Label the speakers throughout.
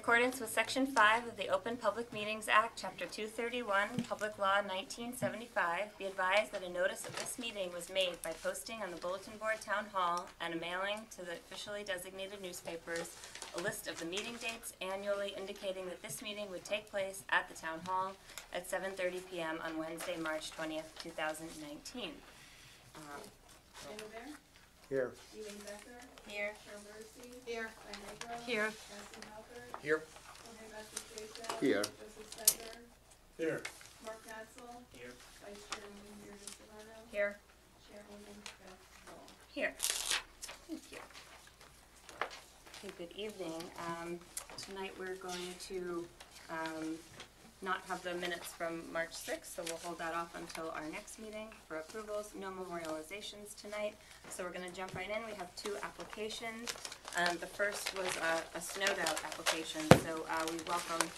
Speaker 1: accordance with Section 5 of the Open Public Meetings Act, Chapter 231, Public Law 1975, be advised that a notice of this meeting was made by posting on the Bulletin Board Town Hall and a mailing to the officially designated newspapers a list of the meeting dates annually indicating that this meeting would take place at the Town Hall at 7:30 p.m. on Wednesday, March 20th, 2019.
Speaker 2: Dana Bear?
Speaker 3: Here.
Speaker 2: Elaine Becker?
Speaker 1: Here.
Speaker 2: Cheryl Mercy?
Speaker 4: Here.
Speaker 2: Diane Agro?
Speaker 4: Here.
Speaker 2: Nancy Halbert?
Speaker 3: Here.
Speaker 2: Jorge Vasquez?
Speaker 3: Here.
Speaker 2: Joseph Stedler?
Speaker 3: Here.
Speaker 2: Mark Nadsel?
Speaker 3: Here.
Speaker 2: Vice Chairman Meredith Solano?
Speaker 1: Here.
Speaker 2: Chairwoman Beth Ball.
Speaker 1: Here. Thank you. Okay, good evening. Tonight we're going to not have the minutes from March 6th, so we'll hold that off until our next meeting for approvals. No memorializations tonight, so we're going to jump right in. We have two applications. The first was a snowed out application, so we welcome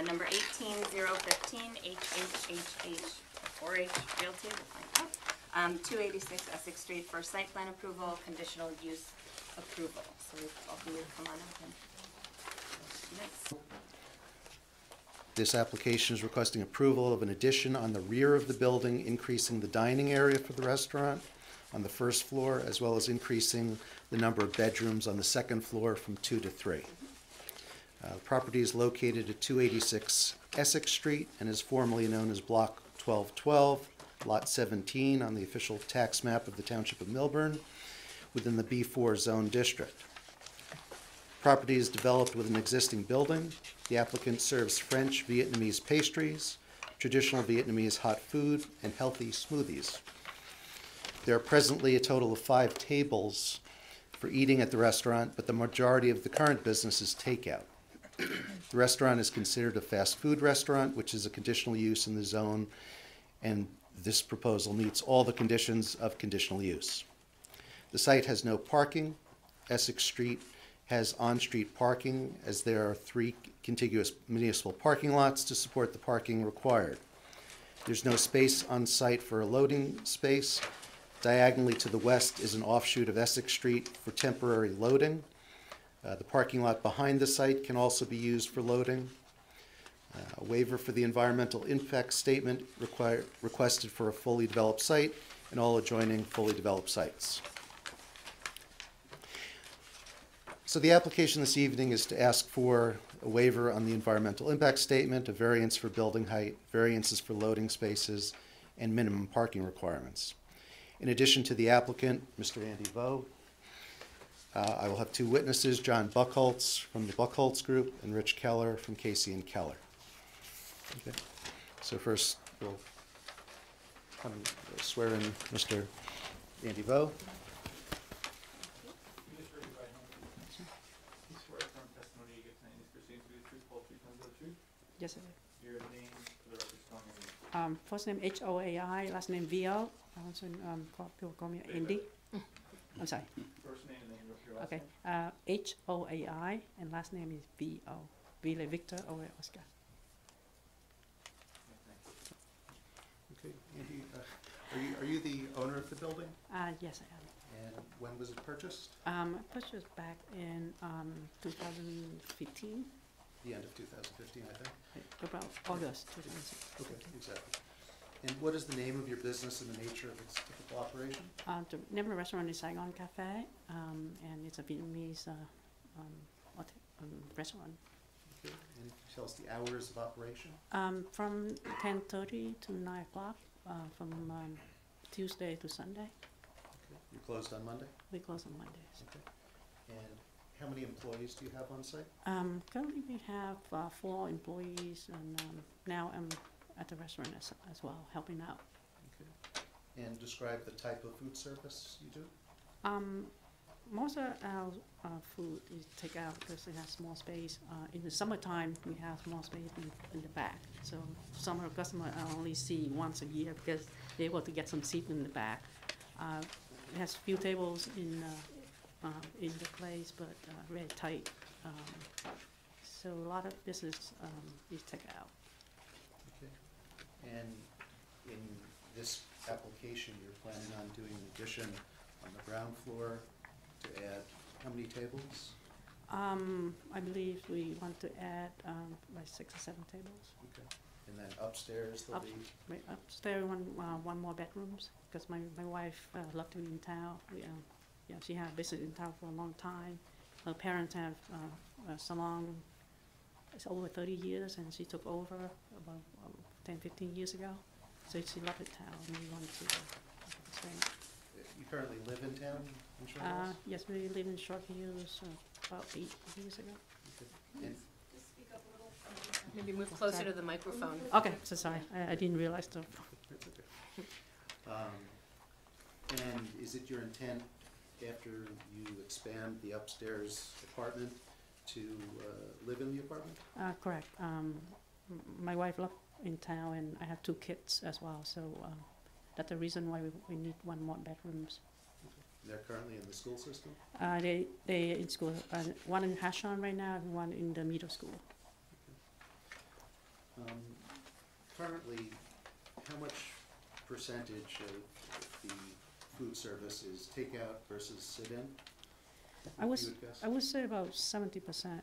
Speaker 1: number 18015 HHHH 4H Realty, we'll find out. 286 Essex Street for site plan approval, conditional use approval. So we welcome you to come on up and next.
Speaker 5: This application is requesting approval of an addition on the rear of the building, increasing the dining area for the restaurant on the first floor, as well as increasing the number of bedrooms on the second floor from 2 to 3. The property is located at 286 Essex Street and is formerly known as Block 1212, Lot 17 on the official tax map of the Township of Millburn within the B4 zone district. Property is developed with an existing building. The applicant serves French, Vietnamese pastries, traditional Vietnamese hot food, and healthy smoothies. There are presently a total of 5 tables for eating at the restaurant, but the majority of the current business is takeout. The restaurant is considered a fast food restaurant, which is a conditional use in the zone, and this proposal meets all the conditions of conditional use. The site has no parking. Essex Street has on-street parking, as there are 3 contiguous municipal parking lots to support the parking required. There's no space on site for a loading space. Diagonally to the west is an offshoot of Essex Street for temporary loading. The parking lot behind the site can also be used for loading. A waiver for the environmental impact statement requested for a fully developed site and all adjoining fully developed sites. So the application this evening is to ask for a waiver on the environmental impact statement, a variance for building height, variances for loading spaces, and minimum parking requirements. In addition to the applicant, Mr. Andy Vo, I will have 2 witnesses, John Buchholz from the Buchholz Group and Rich Keller from Casey and Keller. Okay. So first we'll swear in Mr. Andy Vo.
Speaker 4: Yes, sir.
Speaker 6: Your name for the record, spelling.
Speaker 4: First name H-O-A-I, last name V-O. I also people call me Andy. I'm sorry.
Speaker 6: First name and then your last
Speaker 4: Okay.
Speaker 6: name.
Speaker 4: H-O-A-I and last name is V-O. V like Victor, O like Oscar.
Speaker 5: Okay, Andy, are you the owner of the building?
Speaker 4: Yes, I
Speaker 5: And when was it purchased?
Speaker 4: am. Purchased back in 2015,
Speaker 5: The end of 2015, I think.
Speaker 4: about August 2016.
Speaker 5: Okay, exactly. And what is the name of your business and the nature of its typical operation?
Speaker 4: The name of the restaurant is Saigon Cafe, and it's a Vietnamese restaurant.
Speaker 5: Okay. And tell us the hours of operation?
Speaker 4: From 10:30 to 9 o'clock, from Tuesday to Sunday.
Speaker 5: Okay. You're closed on Monday?
Speaker 4: We close on Mondays.
Speaker 5: Okay. And how many employees do you have on site?
Speaker 4: Currently we have 4 employees, and now I'm at the restaurant as well, helping out.
Speaker 5: Okay. And describe the type of food service you do?
Speaker 4: Most of our food is takeout because it has small space. In the summertime, we have small space in the back. So some of our customers I only see once a year because they're able to get some seat in the back. It has few tables in the place, but very tight. So a lot of business is takeout.
Speaker 5: Okay. And in this application, you're planning on doing an addition on the ground floor to add how many tables?
Speaker 4: I believe we want to add, like 6 or 7 tables.
Speaker 5: Okay. And then upstairs there'll
Speaker 4: Up-
Speaker 5: be,
Speaker 4: Right, upstairs, one more bedrooms, because my wife loved to be in town. Yeah, she had business in town for a long time. Her parents have a salon, it's over 30 years, and she took over about 10, 15 years ago. So she loved the town, and we wanted to expand.
Speaker 5: you currently live in town in Short Hills?
Speaker 4: Yes, we live in Short Hills about 8 years ago.
Speaker 5: Okay. And
Speaker 2: Just speak up a little.
Speaker 1: Maybe move closer to the microphone.
Speaker 4: Okay, so sorry, I didn't realize the,
Speaker 5: that's okay. And is it your intent, after you expand the upstairs apartment, to live in the apartment?
Speaker 4: correct. My wife lived in town, and I have 2 kids as well, so that's the reason why we need 1 more bedrooms.
Speaker 5: They're currently in the school system?
Speaker 4: They in school, one in Hashon right now, and one in the middle school.
Speaker 5: Currently, how much percentage of the food service is takeout versus sit-in?
Speaker 4: I was,
Speaker 5: You would guess?
Speaker 4: I would say about 70%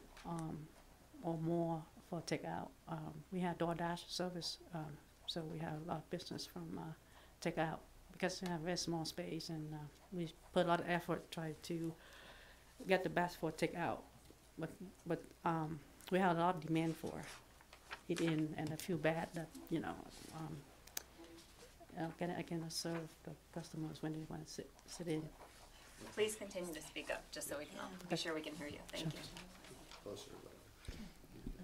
Speaker 4: or more for takeout. We have DoorDash service, so we have a lot of business from takeout because we have a very small space, and we put a lot of effort try to get the best for takeout. But we have a lot of demand for it in, and I feel bad that I cannot serve the customers when they want to sit in.
Speaker 1: Please continue to speak up, just so we can be sure we can hear you. Thank you.
Speaker 5: Closer, whatever.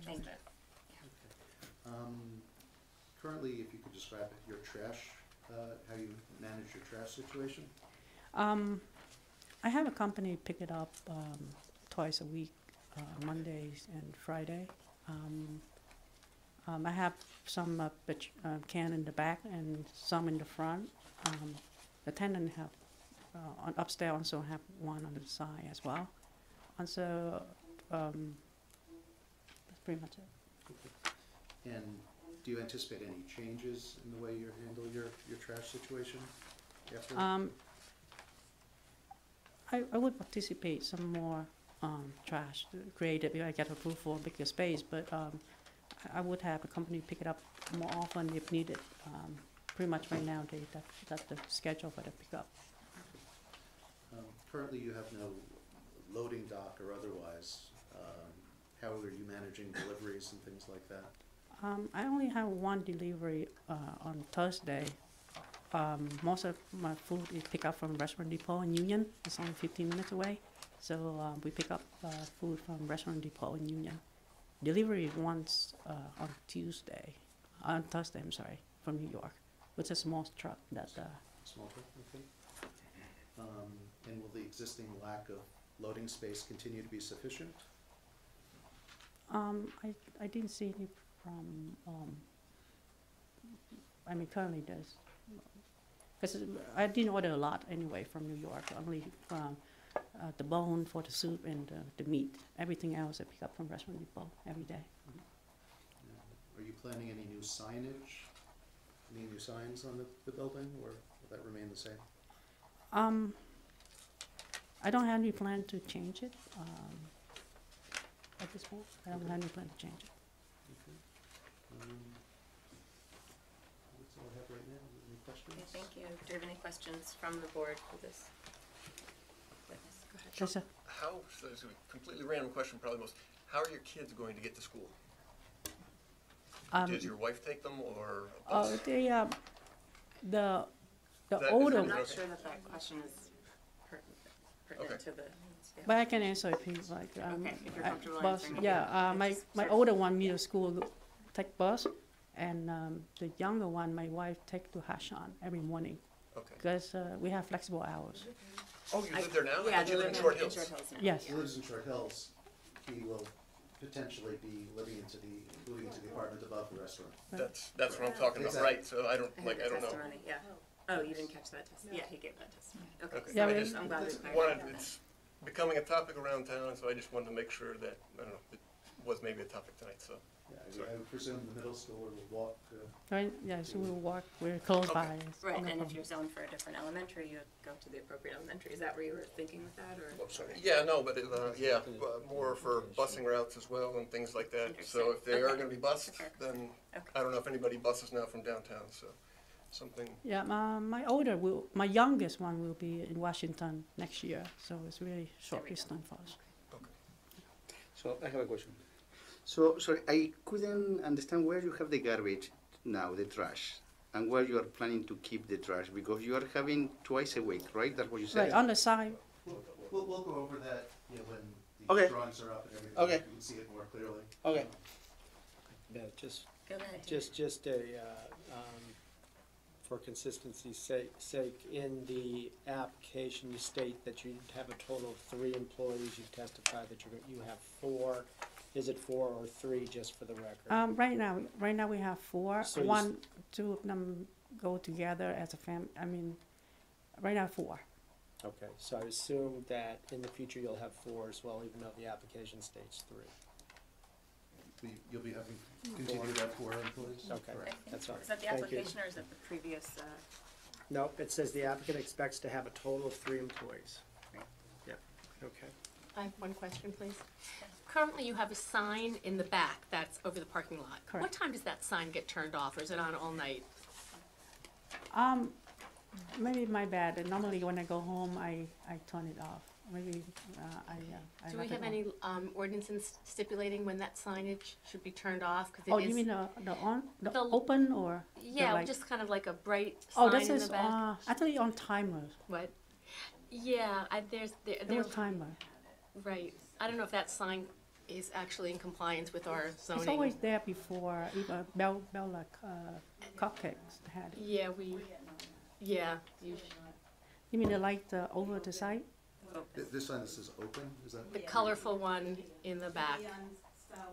Speaker 1: Thank you.
Speaker 5: Currently, if you could describe your trash, how you manage your trash situation?
Speaker 4: I have a company pick it up twice a week, Mondays and Friday. I have some can in the back and some in the front. The tenant have on upstairs also have one on the side as well. And so that's pretty much it.
Speaker 5: And do you anticipate any changes in the way you handle your trash situation after?
Speaker 4: I would participate some more trash to create it if I get approved for a bigger space, but I would have a company pick it up more often if needed. Pretty much right now, that's the schedule for the pickup.
Speaker 5: Currently, you have no loading dock or otherwise. How are you managing deliveries and things like that?
Speaker 4: I only have one delivery on Thursday. Most of my food is picked up from Restaurant Depot in Union. It's only 15 minutes away. So we pick up food from Restaurant Depot in Union. Delivery once on Thursday, I'm sorry, from New York, with a small truck that.
Speaker 5: Small truck, okay. And will the existing lack of loading space continue to be sufficient?
Speaker 4: I didn't see any from. Currently there's, because I didn't order a lot anyway from New York. Only from the bone for the soup and the meat. Everything else I pick up from Restaurant Depot every day.
Speaker 5: Are you planning any new signage? Any new signs on the building, or will that remain the same?
Speaker 4: I don't have any plan to change it at this point. I don't have any plan to change it.
Speaker 5: Okay. That's all I have right now. Any questions?
Speaker 1: Okay, thank you. Do you have any questions from the board for this witness? Go ahead.
Speaker 4: Yes, sir.
Speaker 3: So this is a completely random question, probably most. How are your kids going to get to school? Does your wife take them, or? a bus?
Speaker 4: The
Speaker 3: That is
Speaker 4: older,
Speaker 1: I'm not
Speaker 3: Okay.
Speaker 1: sure that question is pertinent
Speaker 3: Okay.
Speaker 1: to the. Yeah.
Speaker 4: but I can answer if you like.
Speaker 1: Okay, if you're
Speaker 4: I-
Speaker 1: comfortable
Speaker 4: bus,
Speaker 1: answering.
Speaker 4: yeah, my
Speaker 1: Sure.
Speaker 4: older one, middle school, take bus, and the younger one, my wife take to Hashon every morning,
Speaker 3: Okay.
Speaker 4: because we have flexible hours.
Speaker 3: Oh, you live there now? I
Speaker 1: Yeah,
Speaker 3: thought
Speaker 1: they
Speaker 3: you live
Speaker 1: live
Speaker 3: in Short Hills.
Speaker 1: now.
Speaker 4: Yes.
Speaker 5: He lives in Short Hills. He will potentially be moving into the apartment above the restaurant.
Speaker 3: That's what I'm talking about,
Speaker 5: Exactly.
Speaker 3: right? So I don't,
Speaker 1: I heard
Speaker 3: like,
Speaker 1: the
Speaker 3: I don't know.
Speaker 1: testimony, yeah. Oh, you didn't catch that testimony? Yeah, he gave that testimony. Okay,
Speaker 3: Okay.
Speaker 4: Yeah,
Speaker 1: so
Speaker 4: we-
Speaker 1: I just, I'm glad we clarified
Speaker 3: Wanted,
Speaker 1: that.
Speaker 3: it's becoming a topic around town, so I just wanted to make sure that, I don't know, that was maybe a topic tonight, so.
Speaker 5: Yeah, I would presume the middle schooler will walk.
Speaker 4: Right, yeah, so we'll walk, we're close
Speaker 3: Okay.
Speaker 4: by.
Speaker 1: Right,
Speaker 4: no
Speaker 1: and if
Speaker 4: problem.
Speaker 1: you're zoned for a different elementary, you go to the appropriate elementary. Is that where you were thinking with that, or?
Speaker 3: Oh, sorry. Yeah, no, but more for busing routes as well and things like that. So if they are
Speaker 1: Okay.
Speaker 3: going to be bused,
Speaker 1: Sure.
Speaker 3: then
Speaker 1: Okay.
Speaker 3: I don't know if anybody buses now from downtown. So something.
Speaker 4: Yeah, my youngest one will be in Washington next year, so it's really short
Speaker 1: There we go.
Speaker 4: distance for us.
Speaker 7: So I have a question. So, sorry, I couldn't understand where you have the garbage now, the trash, and where you are planning to keep the trash, because you are having twice a week, right? That's what you said?
Speaker 4: Right, on the side,
Speaker 5: We'll go over that, when
Speaker 7: Okay.
Speaker 5: the drawings are up and everything.
Speaker 7: Okay.
Speaker 5: You can see it more clearly.
Speaker 7: Okay.
Speaker 8: Yeah, just,
Speaker 1: Go ahead.
Speaker 8: just for consistency's sake, in the application, you state that you have a total of 3 employees. You testify that you have 4. Is it 4 or 3, just for the record?
Speaker 4: right now we have 4.
Speaker 8: So you
Speaker 4: Two of them go together as a right now 4.
Speaker 8: Okay, so I assume that in the future you'll have 4 as well, even though the application states 3.
Speaker 5: You'll be having, continue to have 4 employees?
Speaker 8: Okay,
Speaker 1: I think-
Speaker 8: that's all.
Speaker 1: Is that the
Speaker 8: Thank you.
Speaker 1: application, or is that the previous,
Speaker 8: No, it says the applicant expects to have a total of 3 employees.
Speaker 1: Right.
Speaker 8: Yep, okay.
Speaker 9: I have one question, please. Currently, you have a sign in the back that's over the parking lot.
Speaker 4: Correct.
Speaker 9: What time does that sign get turned off, or is it on all night?
Speaker 4: Maybe my bad, and normally when I go home, I turn it off. Maybe, I
Speaker 9: Do we
Speaker 4: left it
Speaker 9: have
Speaker 4: on.
Speaker 9: any ordinances stipulating when that signage should be turned off? 'Cause it
Speaker 4: Oh,
Speaker 9: is-
Speaker 4: you mean the
Speaker 9: The-
Speaker 4: open or? the
Speaker 9: Yeah,
Speaker 4: light?
Speaker 9: just kind of like a bright
Speaker 4: Oh,
Speaker 9: sign
Speaker 4: this
Speaker 9: in
Speaker 4: is,
Speaker 9: the back.
Speaker 4: actually on timer,
Speaker 9: What? Yeah,
Speaker 4: there
Speaker 9: there's,
Speaker 4: was timer.
Speaker 9: right. I don't know if that sign is actually in compliance with our zoning.
Speaker 4: It's always there before, even Bell like, cupcakes had it.
Speaker 9: Yeah, yeah,
Speaker 4: You mean the light over the side?
Speaker 5: This sign that says open, is that?
Speaker 9: the colorful one in the back.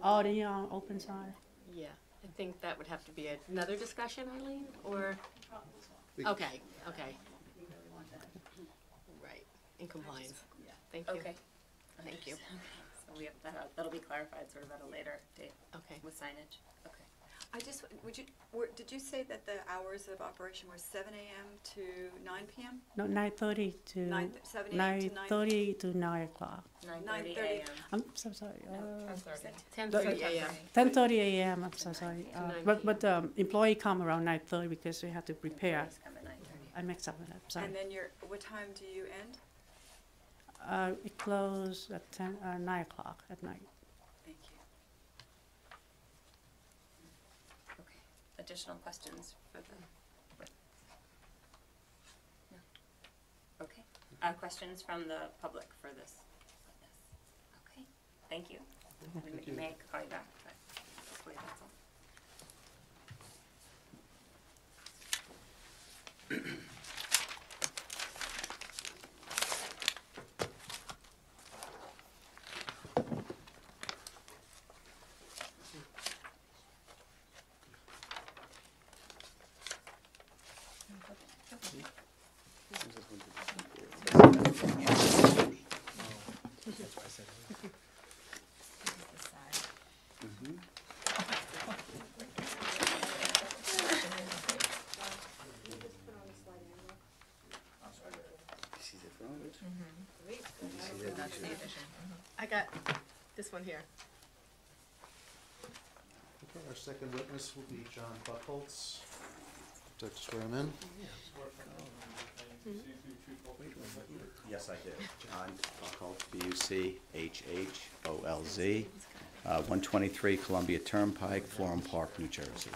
Speaker 4: Oh, the open side?
Speaker 9: Yeah, I think that would have to be another discussion, Eileen, or,
Speaker 5: We-
Speaker 9: okay. Right, in compliance. Thank you.
Speaker 1: okay, thank you. So we have, that'll be clarified sort of at a later date
Speaker 9: Okay.
Speaker 1: with signage. Okay.
Speaker 10: I just, did you say that the hours of operation were 7 AM to 9 PM?
Speaker 4: No, 9:30 to,
Speaker 10: 7 AM to
Speaker 4: 9:30 to 9 o'clock.
Speaker 1: 9:30
Speaker 10: 9:30.
Speaker 1: a.m.
Speaker 4: I'm so sorry,
Speaker 9: 10:30 a.m.
Speaker 4: 10:30 a.m., I'm so sorry.
Speaker 9: 9
Speaker 4: But employee come around 9:30 because they have to prepare.
Speaker 1: Please come at 9:30.
Speaker 4: I mixed up with that, sorry.
Speaker 10: And then what time do you end?
Speaker 4: It closed at 9 o'clock at night.
Speaker 10: Thank you.
Speaker 1: Okay. Additional questions for the? No? Okay. Questions from the public for this? Okay, thank you. We may call you back, but hopefully that's all.
Speaker 7: This is the front.
Speaker 9: I got this one here.
Speaker 5: Okay, our second witness will be John Buckholz. Would you like to swear him in?
Speaker 11: Yes, I do. John Buckholz, Buchholz, 123 Columbia Turnpike, Florham Park, New Jersey.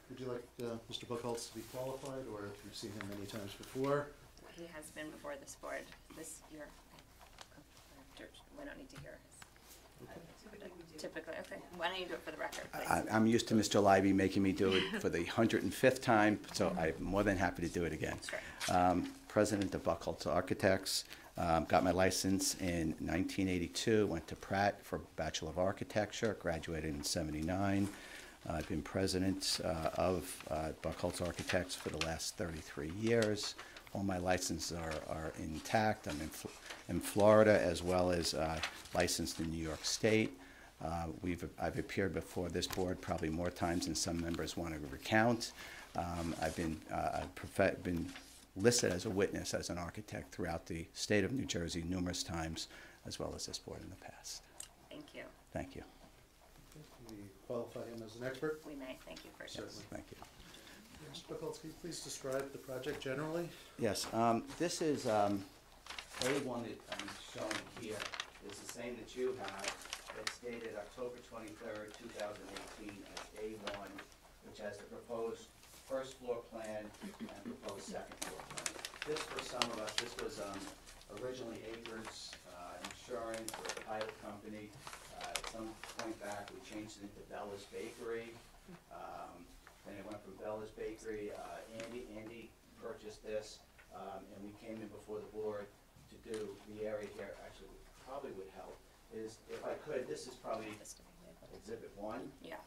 Speaker 5: Would you like Mr. Buckholz to be qualified, or if you've seen him many times before?
Speaker 1: He has been before this board this year. We don't need to hear his. Typically, okay. Why don't you do it for the record, please?
Speaker 11: I'm used to Mr. Libby making me do it for the 105th time, so I'm more than happy to do it again.
Speaker 1: Sure.
Speaker 11: President of Buchholz Architects. Got my license in 1982, went to Pratt for Bachelor of Architecture, graduated in '79. I've been president of Buchholz Architects for the last 33 years. all my licenses are intact. I'm in Florida as well as licensed in New York State. I've appeared before this board probably more times than some members want to recount. I've been listed as a witness as an architect throughout the state of New Jersey numerous times, as well as this board in the past.
Speaker 1: Thank you.
Speaker 11: Thank you.
Speaker 5: We qualify him as an expert?
Speaker 1: We may. Thank you for
Speaker 5: Certainly.
Speaker 11: Thank you.
Speaker 5: Mr. Buchholz, can you please describe the project generally?
Speaker 11: Yes, this is A1 that I'm showing here is the same that you have. It's dated October 23rd, 2018 as A1, which has the proposed first floor plan and proposed second floor plan. This, for some of us, this was originally Acres Insurance or a title company. At some point back, we changed it into Bella's Bakery. Then it went from Bella's Bakery. Andy purchased this, and we came in before the board to do the area here. Actually, probably would help is, if I could, this is probably Exhibit 1.
Speaker 1: Yeah.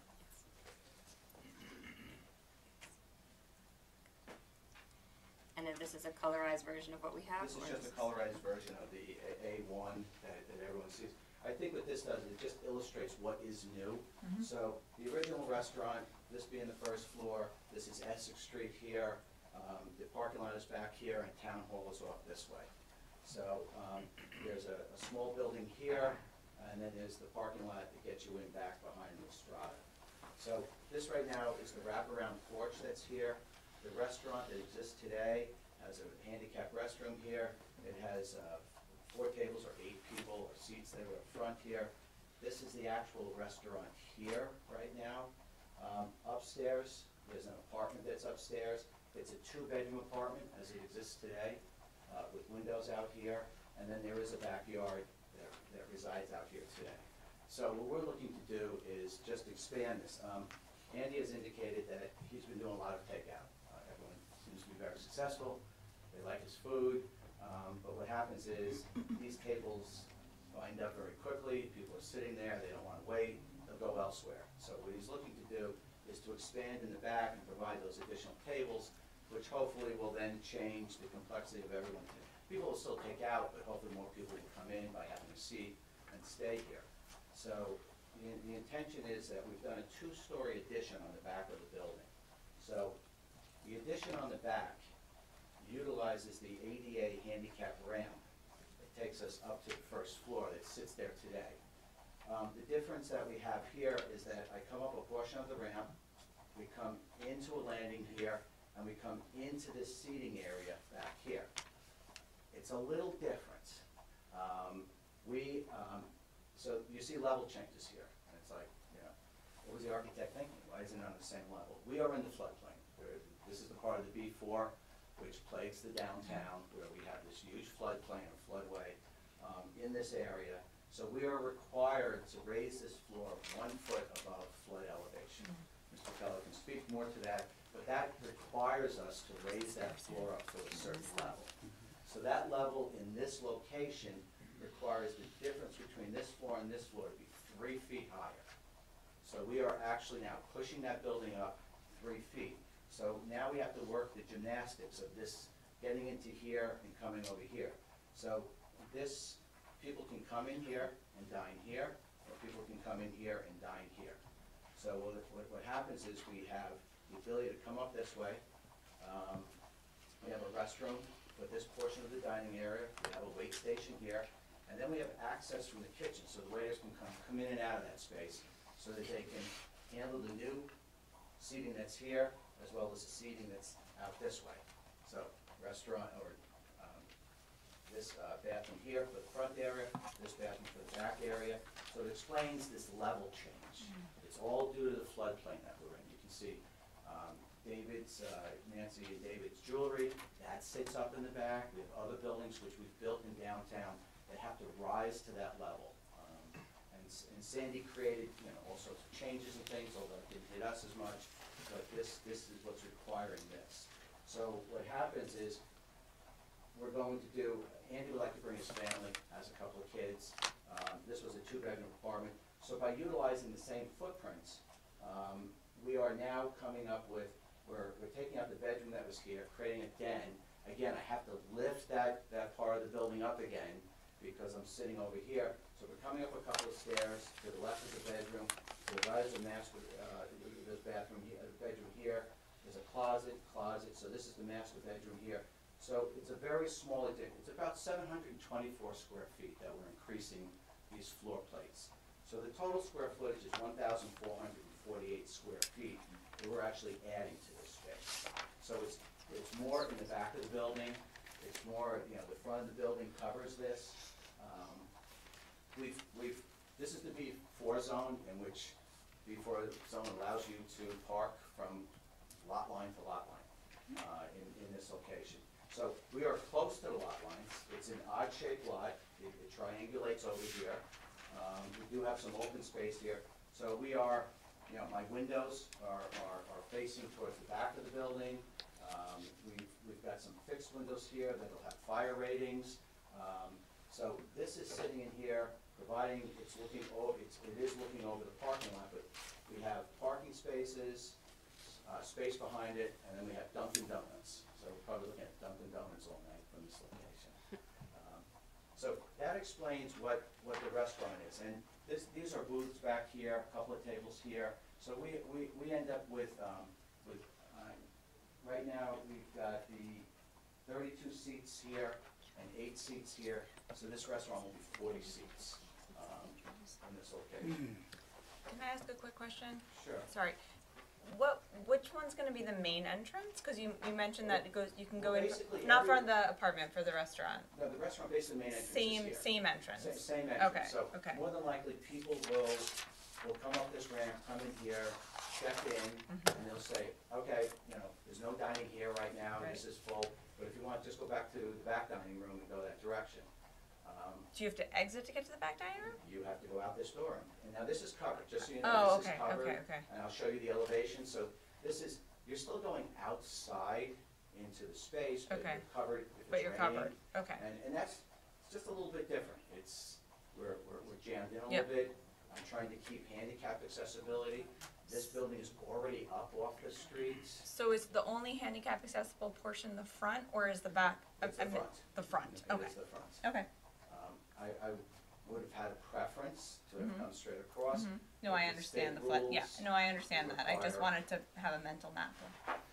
Speaker 1: And then this is a colorized version of what we have?
Speaker 11: This is
Speaker 1: or
Speaker 11: just a colorized version of the A1 that everyone sees. I think what this does is it just illustrates what is new. So the original restaurant, this being the first floor, this is Essex Street here, the parking lot is back here, and Town Hall is off this way. So there's a small building here, and then there's the parking lot that gets you in back behind the Strata. So this right now is the wraparound porch that's here. The restaurant that exists today has a handicapped restroom here. It has 4 tables or 8 people or seats that are up front here. This is the actual restaurant here right now. Upstairs, there's an apartment that's upstairs. It's a 2-bedroom apartment as it exists today with windows out here. And then there is a backyard that resides out here today. So what we're looking to do is just expand this. Andy has indicated that he's been doing a lot of takeout. Everyone seems to be very successful. They like his food. But what happens is these tables wind up very quickly. People are sitting there. They don't want to wait. They'll go elsewhere. So what he's looking to do is to expand in the back and provide those additional tables, which hopefully will then change the complexity of everyone. People will still take out, but hopefully more people will come in by having a seat and stay here. So the intention is that we've done a 2-story addition on the back of the building. So the addition on the back utilizes the ADA handicap ramp that takes us up to the first floor that sits there today. The difference that we have here is that I come up a portion of the ramp, we come into a landing here, and we come into this seating area back here. It's a little different. So you see level changes here, and it's like, what was the architect thinking? Why isn't it on the same level? We are in the floodplain. This is the part of the B4 which plagues the downtown, where we have this huge floodplain or floodway in this area. So we are required to raise this floor 1 foot above flood elevation. Mr. Keller can speak more to that, but that requires us to raise that floor up to a certain level. So that level in this location requires the difference between this floor and this floor to be 3 feet higher. So we are actually now pushing that building up 3 feet. So now we have to work the gymnastics of this getting into here and coming over here. So this, people can come in here and dine here, or people can come in here and dine here. So what happens is we have the ability to come up this way. We have a restroom with this portion of the dining area. We have a wait station here. And then we have access from the kitchen, so the waiters can come in and out of that space so that they can handle the new seating that's here as well as the seating that's out this way. So restaurant or this bathroom here for the front area, this bathroom for the back area. So it explains this level change. It's all due to the floodplain that we're in. You can see Nancy and David's jewelry, that sits up in the back. We have other buildings which we've built in downtown that have to rise to that level. And Sandy created all sorts of changes and things, although it didn't hit us as much, but this is what's requiring this. So what happens is we're going to do, Andy would like to bring his family, has a couple of kids. This was a 2-bedroom apartment. So by utilizing the same footprints, we are now coming up with, we're taking out the bedroom that was here, creating a den, Again, I have to lift that part of the building up again because I'm sitting over here. So we're coming up a couple of stairs. To the left is a bedroom. To the right is a master, there's bedroom here. There's a closet. So this is the master bedroom here. So it's a very small addition. It's about 724 square feet that we're increasing these floor plates. So the total square footage is 1,448 square feet that we're actually adding to this space. So it's more in the back of the building. It's more, the front of the building covers this. This is the B4 zone, in which B4 zone allows you to park from lot line to lot line in this location. So we are close to the lot lines. It's an odd-shaped lot. It triangulates over here. We do have some open space here. So we are, my windows are facing towards the back of the building. We've got some fixed windows here that'll have fire ratings. So this is sitting in here, providing it is looking over the parking lot, but we have parking spaces, space behind it, and then we have Dunkin' Donuts. So we're probably looking at Dunkin' Donuts all night from this location. So that explains what the restaurant is. And these are booths back here, a couple of tables here. So we end up with right now we've got the 32 seats here and 8 seats here. So this restaurant will be 40 seats in this location.
Speaker 12: Can I ask a quick question?
Speaker 11: Sure.
Speaker 12: Sorry. Which one's going to be the main entrance? Because you mentioned that you can go in,
Speaker 11: Basically
Speaker 12: not for the apartment, for the restaurant.
Speaker 11: No, the restaurant, basically, the main entrance is here.
Speaker 12: Same entrance.
Speaker 11: Same entrance.
Speaker 12: Okay.
Speaker 11: So
Speaker 12: okay.
Speaker 11: more than likely, people will come up this ramp, come in here, check in, and they'll say, okay, there's no dining here right now.
Speaker 12: Right.
Speaker 11: This is full. But if you want, just go back to the back dining room and go that direction.
Speaker 12: Do you have to exit to get to the back dining room?
Speaker 11: You have to go out this door. And now this is covered, just so you know.
Speaker 12: Oh,
Speaker 11: this
Speaker 12: okay,
Speaker 11: is covered.
Speaker 12: okay.
Speaker 11: And I'll show you the elevation. So you're still going outside into the space, but
Speaker 12: Okay.
Speaker 11: you're covered if
Speaker 12: But
Speaker 11: it's
Speaker 12: you're
Speaker 11: raining.
Speaker 12: covered. Okay.
Speaker 11: And that's just a little bit different. We're jammed in a
Speaker 12: Yep.
Speaker 11: little bit. I'm trying to keep handicap accessibility. This building is already up off the streets.
Speaker 12: So is the only handicap accessible portion the front, or is the back?
Speaker 11: It's the front.
Speaker 12: The front.
Speaker 11: It
Speaker 12: Okay.
Speaker 11: is the front.
Speaker 12: Okay.
Speaker 11: I would have had a preference to have come straight across.
Speaker 12: No, I
Speaker 11: but
Speaker 12: understand the
Speaker 11: state
Speaker 12: flat. Yeah.
Speaker 11: rules
Speaker 12: No, I understand that. I just
Speaker 11: require-
Speaker 12: wanted to have a mental map.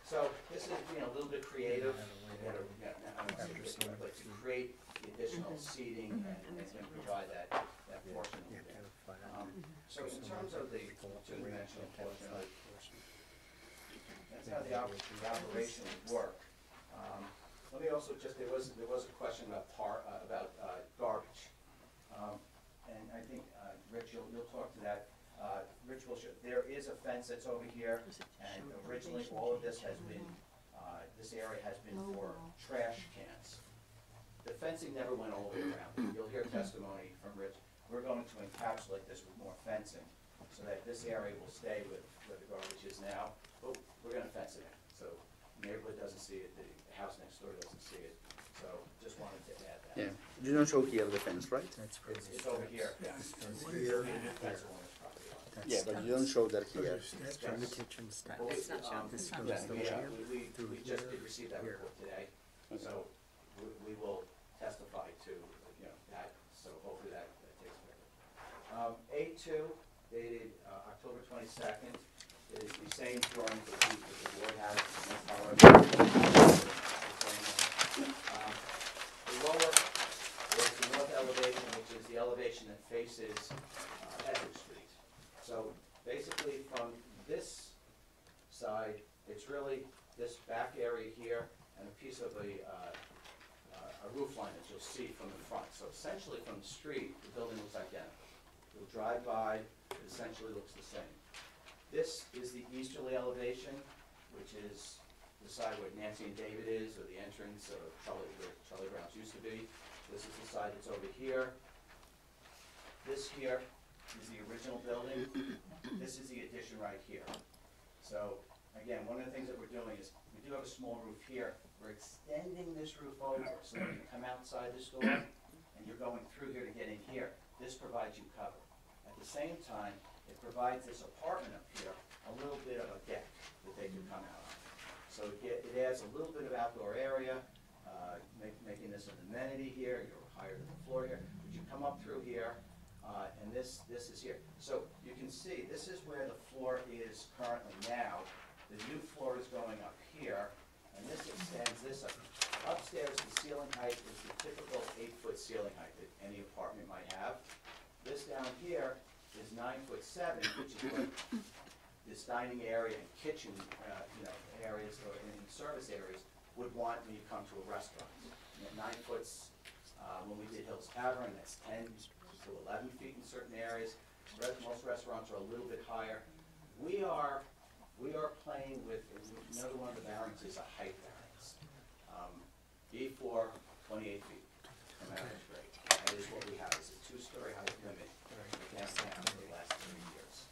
Speaker 11: So this is, a little bit creative, I don't wanna say creative, but to create the additional seating and provide that portion of it. So in terms of the two-dimensional portion, that's how the operation would work. Let me also just, there was a question about garbage. And I think, Rich, you'll talk to that. Rich will show, there is a fence that's over here, and originally all of this has been, this area has been for trash cans. The fencing never went all the way around. You'll hear testimony from Rich. We're going to encapsulate this with more fencing, so that this area will stay where the garbage is now, but we're gonna fence it in. So the neighborhood doesn't see it, the house next door doesn't see it, so just wanted to add that.
Speaker 7: Yeah, you don't show here the fence, right?
Speaker 11: It's over here. That's the owner's property line.
Speaker 7: Yeah, but you don't show that here.
Speaker 6: From the kitchen staff.
Speaker 11: Well,
Speaker 12: It's not shown.
Speaker 6: This
Speaker 11: yeah,
Speaker 6: goes through here,
Speaker 11: we
Speaker 6: through
Speaker 11: just
Speaker 6: here,
Speaker 11: did receive that
Speaker 6: here.
Speaker 11: report today, so we will testify to, that, so hopefully that takes care of it. A2, dated October 22nd, it is the same drawing that the board has, and that's how the lower is the north elevation, which is the elevation that faces Essex Street. So basically from this side, it's really this back area here and a piece of a roof line that you'll see from the front. So essentially from the street, the building looks identical. You'll drive by, it essentially looks the same. This is the easterly elevation, which is the side where Nancy and David is, or the entrance, or where Charlie Brown's used to be. This is the side that's over here. This here is the original building. This is the addition right here. So, again, one of the things that we're doing is, we do have a small roof here. We're extending this roof over, so when you come outside this door, and you're going through here to get in here, this provides you cover. At the same time, it provides this apartment up here a little bit of a deck that they can come out on. So it adds a little bit of outdoor area. making this an amenity here, you're higher than the floor here, but you come up through here, and this is here. So you can see, this is where the floor is currently now. The new floor is going up here, and this extends this up. Upstairs, the ceiling height is the typical 8-foot ceiling height that any apartment might have. This down here is 9'7", which is what this dining area and kitchen, areas or in service areas would want when you come to a restaurant. 9 foots, when we did Hill's Tavern, that's 10 to 11 feet in certain areas. Most restaurants are a little bit higher. We are playing with another one of the variances, a height variance. B4, 28 feet from average grade. That is what we have. It's a 2-story height limit downtown for the last 3 years.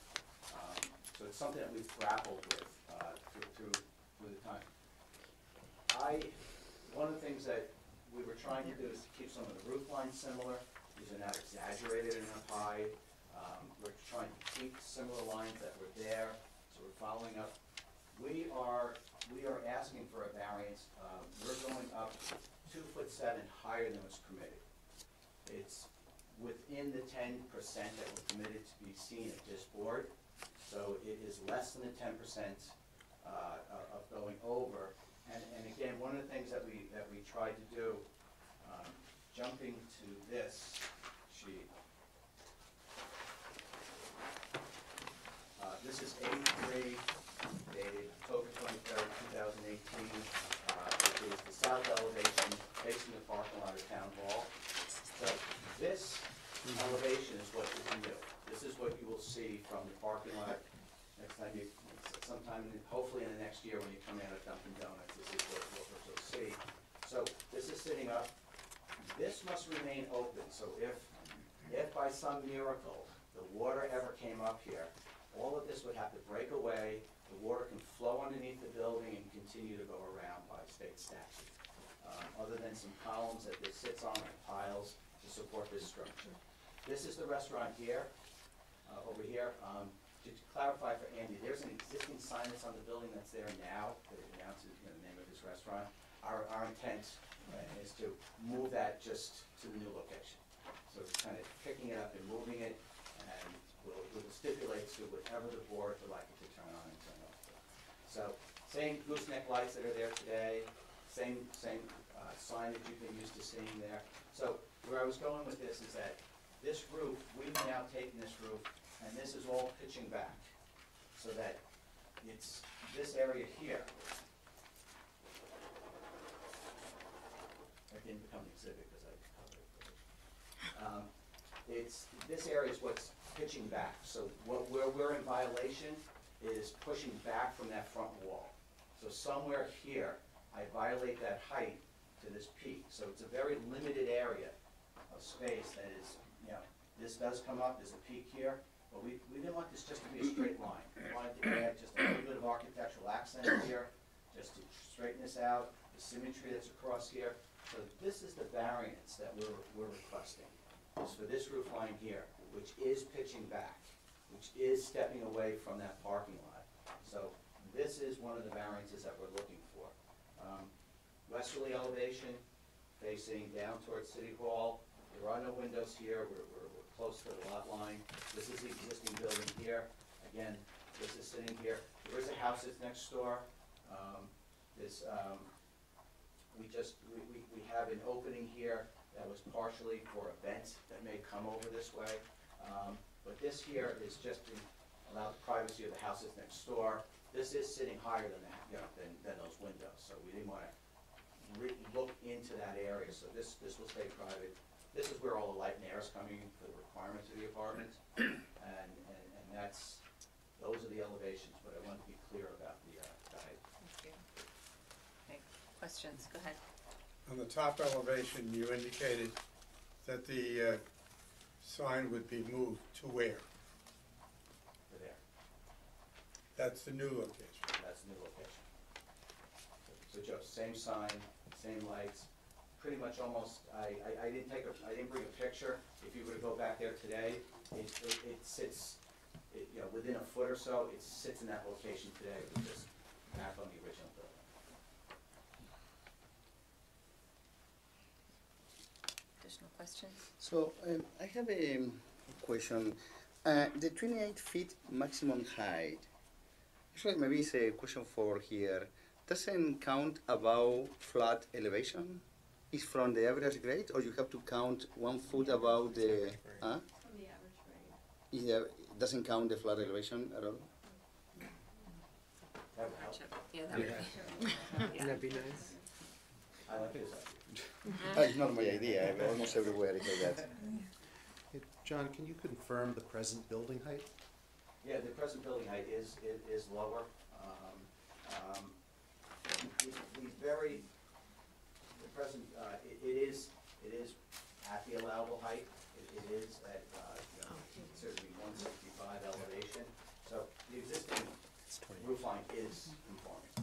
Speaker 11: So it's something that we've grappled with through the time. One of the things that we were trying to do is to keep some of the roof lines similar. These are not exaggerated enough high. We're trying to keep similar lines that were there, so we're following up. We are asking for a variance. We're going up 2'7" higher than was permitted. It's within the 10% that we're permitted to be seen at this board, so it is less than the 10% of going over. And again, one of the things that we tried to do, jumping to this sheet. This is A3, dated October 23rd, 2018. It is the south elevation facing the parking lot of Town Hall. So this elevation is what is new. This is what you will see from the parking lot next time you, hopefully in the next year when you come out of Dunkin' Donuts, this is what you'll see. So this is sitting up. This must remain open. So if by some miracle the water ever came up here, all of this would have to break away. The water can flow underneath the building and continue to go around by state statute. Other than some columns that this sits on and piles to support this structure. This is the restaurant here, over here. To clarify for Andy, there's an existing sign that's on the building that's there now that announces the name of this restaurant. Our intent is to move that just to the new location. So it's kind of picking it up and moving it, and we'll stipulate to whatever the board would like it to turn on and turn off. So same gooseneck lights that are there today, same sign that you've been used to seeing there. So where I was going with this is that this roof, we've now taken this roof, and this is all pitching back, so that it's this area here. I didn't become an exhibit because I covered it. This area is what's pitching back. So where we're in violation is pushing back from that front wall. So somewhere here, I violate that height to this peak. So it's a very limited area of space that is, this does come up, there's a peak here, but we didn't want this just to be a straight line. We wanted to add just a little bit of architectural accent here, just to straighten this out, the symmetry that's across here. So this is the variance that we're requesting, is for this roof line here, which is pitching back, which is stepping away from that parking lot. So this is one of the variances that we're looking for. Westerly elevation, facing down towards City Hall. There are no windows here. We're close to the lot line. This is the existing building here. Again, this is sitting here. There is a house that's next door. We have an opening here that was partially for a vent that may come over this way. But this here is just to allow the privacy of the house that's next door. This is sitting higher than that, than those windows. So we didn't want to look into that area. So this will stay private. This is where all the light and air is coming for the requirements of the apartment, and those are the elevations. But I want to be clear about the height.
Speaker 1: Thank you. Okay, questions? Go ahead.
Speaker 13: On the top elevation, you indicated that the sign would be moved to where?
Speaker 11: To there.
Speaker 13: That's the new location.
Speaker 11: That's the new location. So Joe, same sign, same lights. Pretty much almost, I didn't bring a picture. If you were to go back there today, it sits, within a foot or so, it sits in that location today, which is back on the original building.
Speaker 1: questions?
Speaker 7: So I have a question. The 28 feet maximum height, actually maybe it's a question for here, doesn't count above flood elevation? Is from the average grade, or you have to count 1 foot above the,
Speaker 2: From the average grade.
Speaker 7: doesn't count the flood elevation at all?
Speaker 11: That would help.
Speaker 1: Yeah, that would be.
Speaker 8: Wouldn't that be nice?
Speaker 11: I like this idea.
Speaker 7: It's not my idea, almost everywhere I say that.
Speaker 5: Hey, John, can you confirm the present building height?
Speaker 11: Yeah, the present building height is lower. The present, it is at the allowable height. It is at, considered to be 165 elevation. So the existing roof line is conforming.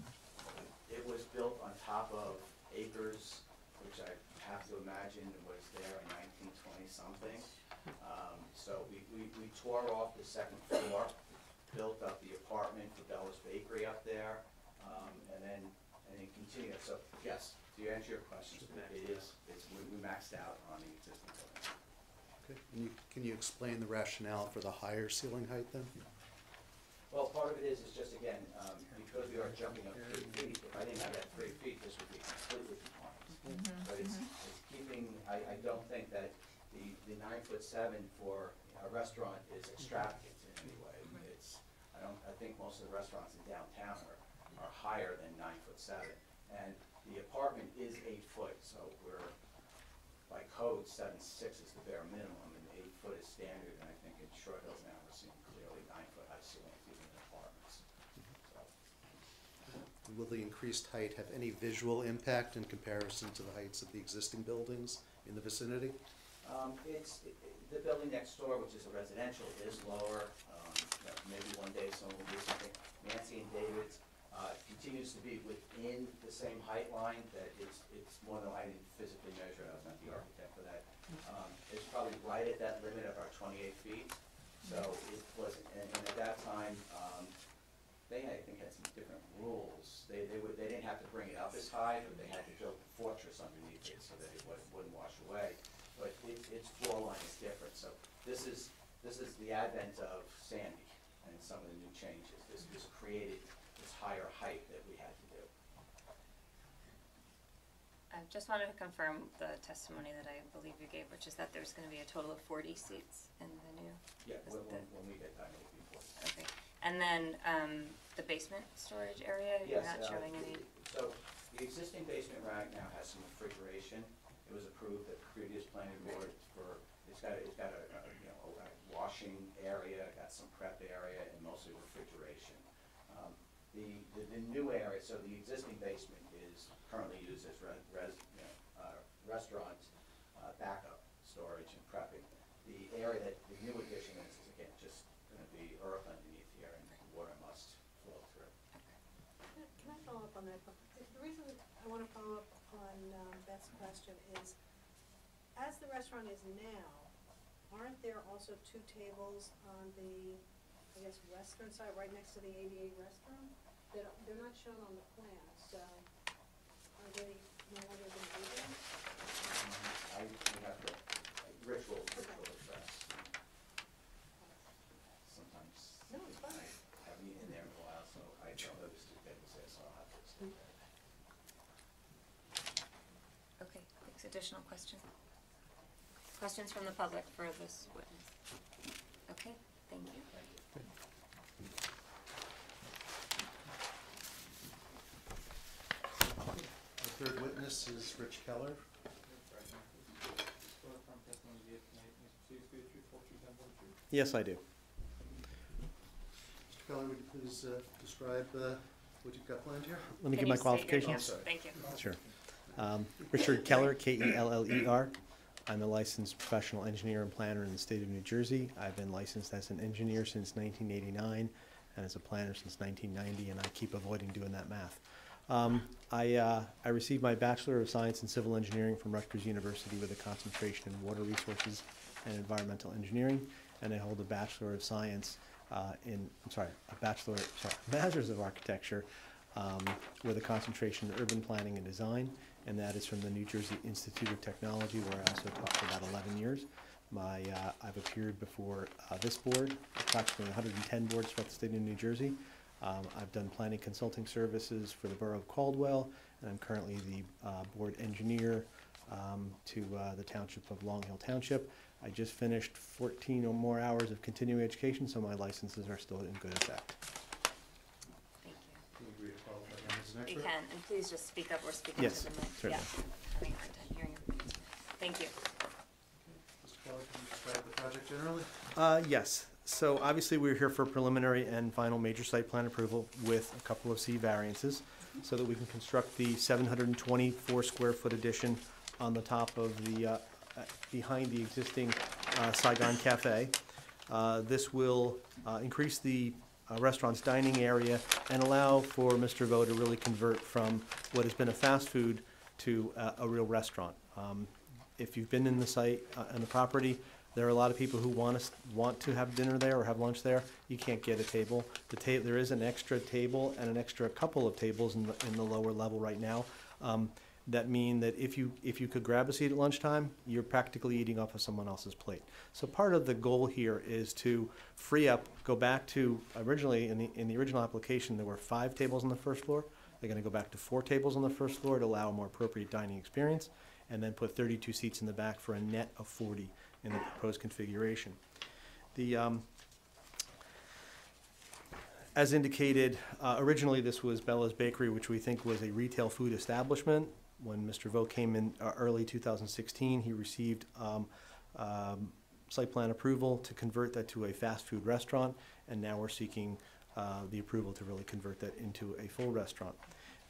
Speaker 11: It was built on top of acres, which I have to imagine was there in 1920 something. So we tore off the second floor, built up the apartment for Bella's Bakery up there, and then continued. So yes, to answer your question, we maxed out on the existing building.
Speaker 5: Okay. And can you explain the rationale for the higher ceiling height then?
Speaker 11: Well, part of it is just again, because we are jumping up 3 feet, if I didn't have that 3 feet, this would be completely compliant. But it's keeping, I don't think that the 9'7" for a restaurant is extravagant in any way. I think most of the restaurants in downtown are higher than 9'7". And the apartment is 8 foot, so we're, by code, 7'6" is the bare minimum, and 8 foot is standard, and I think in Short Hills now we're seeing clearly 9 foot high ceilings even in apartments. So,
Speaker 5: Will the increased height have any visual impact in comparison to the heights of the existing buildings in the vicinity?
Speaker 11: The building next door, which is a residential, is lower. Maybe one day someone will do something. Nancy and David's continues to be within the same height line. That it's more than I didn't physically measure. I was not the architect for that. It's probably right at that limit of our 28 feet. So it was, and at that time, they I think had some different rules. They didn't have to bring it up as high, but they had to build a fortress underneath it so that it wouldn't wash away. But its floor line is different. So this is the advent of Sandy and some of the new changes. This created this higher height that we had to do.
Speaker 1: I just wanted to confirm the testimony that I believe you gave, which is that there's going to be a total of 40 seats in the new.
Speaker 11: Yeah, when we get done, it'll be important.
Speaker 1: Okay, and then the basement storage area. You're
Speaker 11: Yes,
Speaker 1: not showing any.
Speaker 11: So the existing basement right now has some refrigeration. It was approved at the previous planning board for. It's got a washing area, got some prep area, and mostly refrigeration. The new area, so the existing basement is currently used as restaurant backup storage and prepping. The area that the new addition is again just going to be earth underneath here, and water must flow through.
Speaker 14: Can I follow up on that? The reason I want to follow up on Beth's question is, as the restaurant is now, aren't there also 2 tables on the, I guess, western side, right next to the 88 restaurant? They're not shown on the plan, so are they no longer going to be there?
Speaker 11: Rich will address. Sometimes
Speaker 14: No, it's fine.
Speaker 11: I haven't eaten in there in a while, so I don't know there's 2 tables there, so I'll have to stay there.
Speaker 1: Okay, thanks. Additional questions? Questions from the public for this witness? Okay, thank you.
Speaker 5: The third witness is Rich Keller.
Speaker 8: Yes, I do.
Speaker 5: Mr. Keller, would you please describe what you've got planned here?
Speaker 8: Let me
Speaker 1: Can
Speaker 8: give my
Speaker 1: you state your name?
Speaker 8: qualifications.
Speaker 1: Thank you.
Speaker 8: Sure. Richard Keller, Keller. I'm a licensed professional engineer and planner in the state of New Jersey. I've been licensed as an engineer since 1989 and as a planner since 1990, and I keep avoiding doing that math. I received my Bachelor of Science in Civil Engineering from Rutgers University with a concentration in water resources and environmental engineering, and I hold a Bachelor of Science Master's of Architecture with a concentration in urban planning and design,
Speaker 15: and that is from the New Jersey Institute of Technology, where I also taught for about 11 years. I've appeared before this board, approximately 110 boards throughout the state of New Jersey. I've done planning consulting services for the Borough of Caldwell, and I'm currently the board engineer to the Township of Long Hill Township. I just finished 14 or more hours of continuing education, so my licenses are still in good effect.
Speaker 1: Thank
Speaker 5: Can you agree to qualify him as an
Speaker 1: you.
Speaker 5: expert?
Speaker 1: You can, and please just speak up or speak
Speaker 15: Yes,
Speaker 1: into the mic.
Speaker 15: certainly.
Speaker 1: Yeah, having a hard time hearing you. Thank you.
Speaker 5: Mr. Keller, can you describe the project generally?
Speaker 15: Yes. So obviously we're here for preliminary and final major site plan approval with a couple of C variances so that we can construct the 724 square foot addition on the top of the, behind the existing Saigon Cafe. This will increase the restaurant's dining area and allow for Mr. Vo to really convert from what has been a fast food to a real restaurant. If you've been in the site and the property, there are a lot of people who want to have dinner there or have lunch there. You can't get a table. There is an extra table and an extra couple of tables in the lower level right now. That mean that if you could grab a seat at lunchtime, you're practically eating off of someone else's plate. So part of the goal here is to free up, go back to originally in the original application there were 5 tables on the first floor. They're going to go back to 4 tables on the first floor to allow a more appropriate dining experience, and then put 32 seats in the back for a net of 40 in the proposed configuration. As indicated, originally this was Bella's Bakery, which we think was a retail food establishment. When Mr. Vo came in early 2016, he received site plan approval to convert that to a fast food restaurant, and now we're seeking the approval to really convert that into a full restaurant.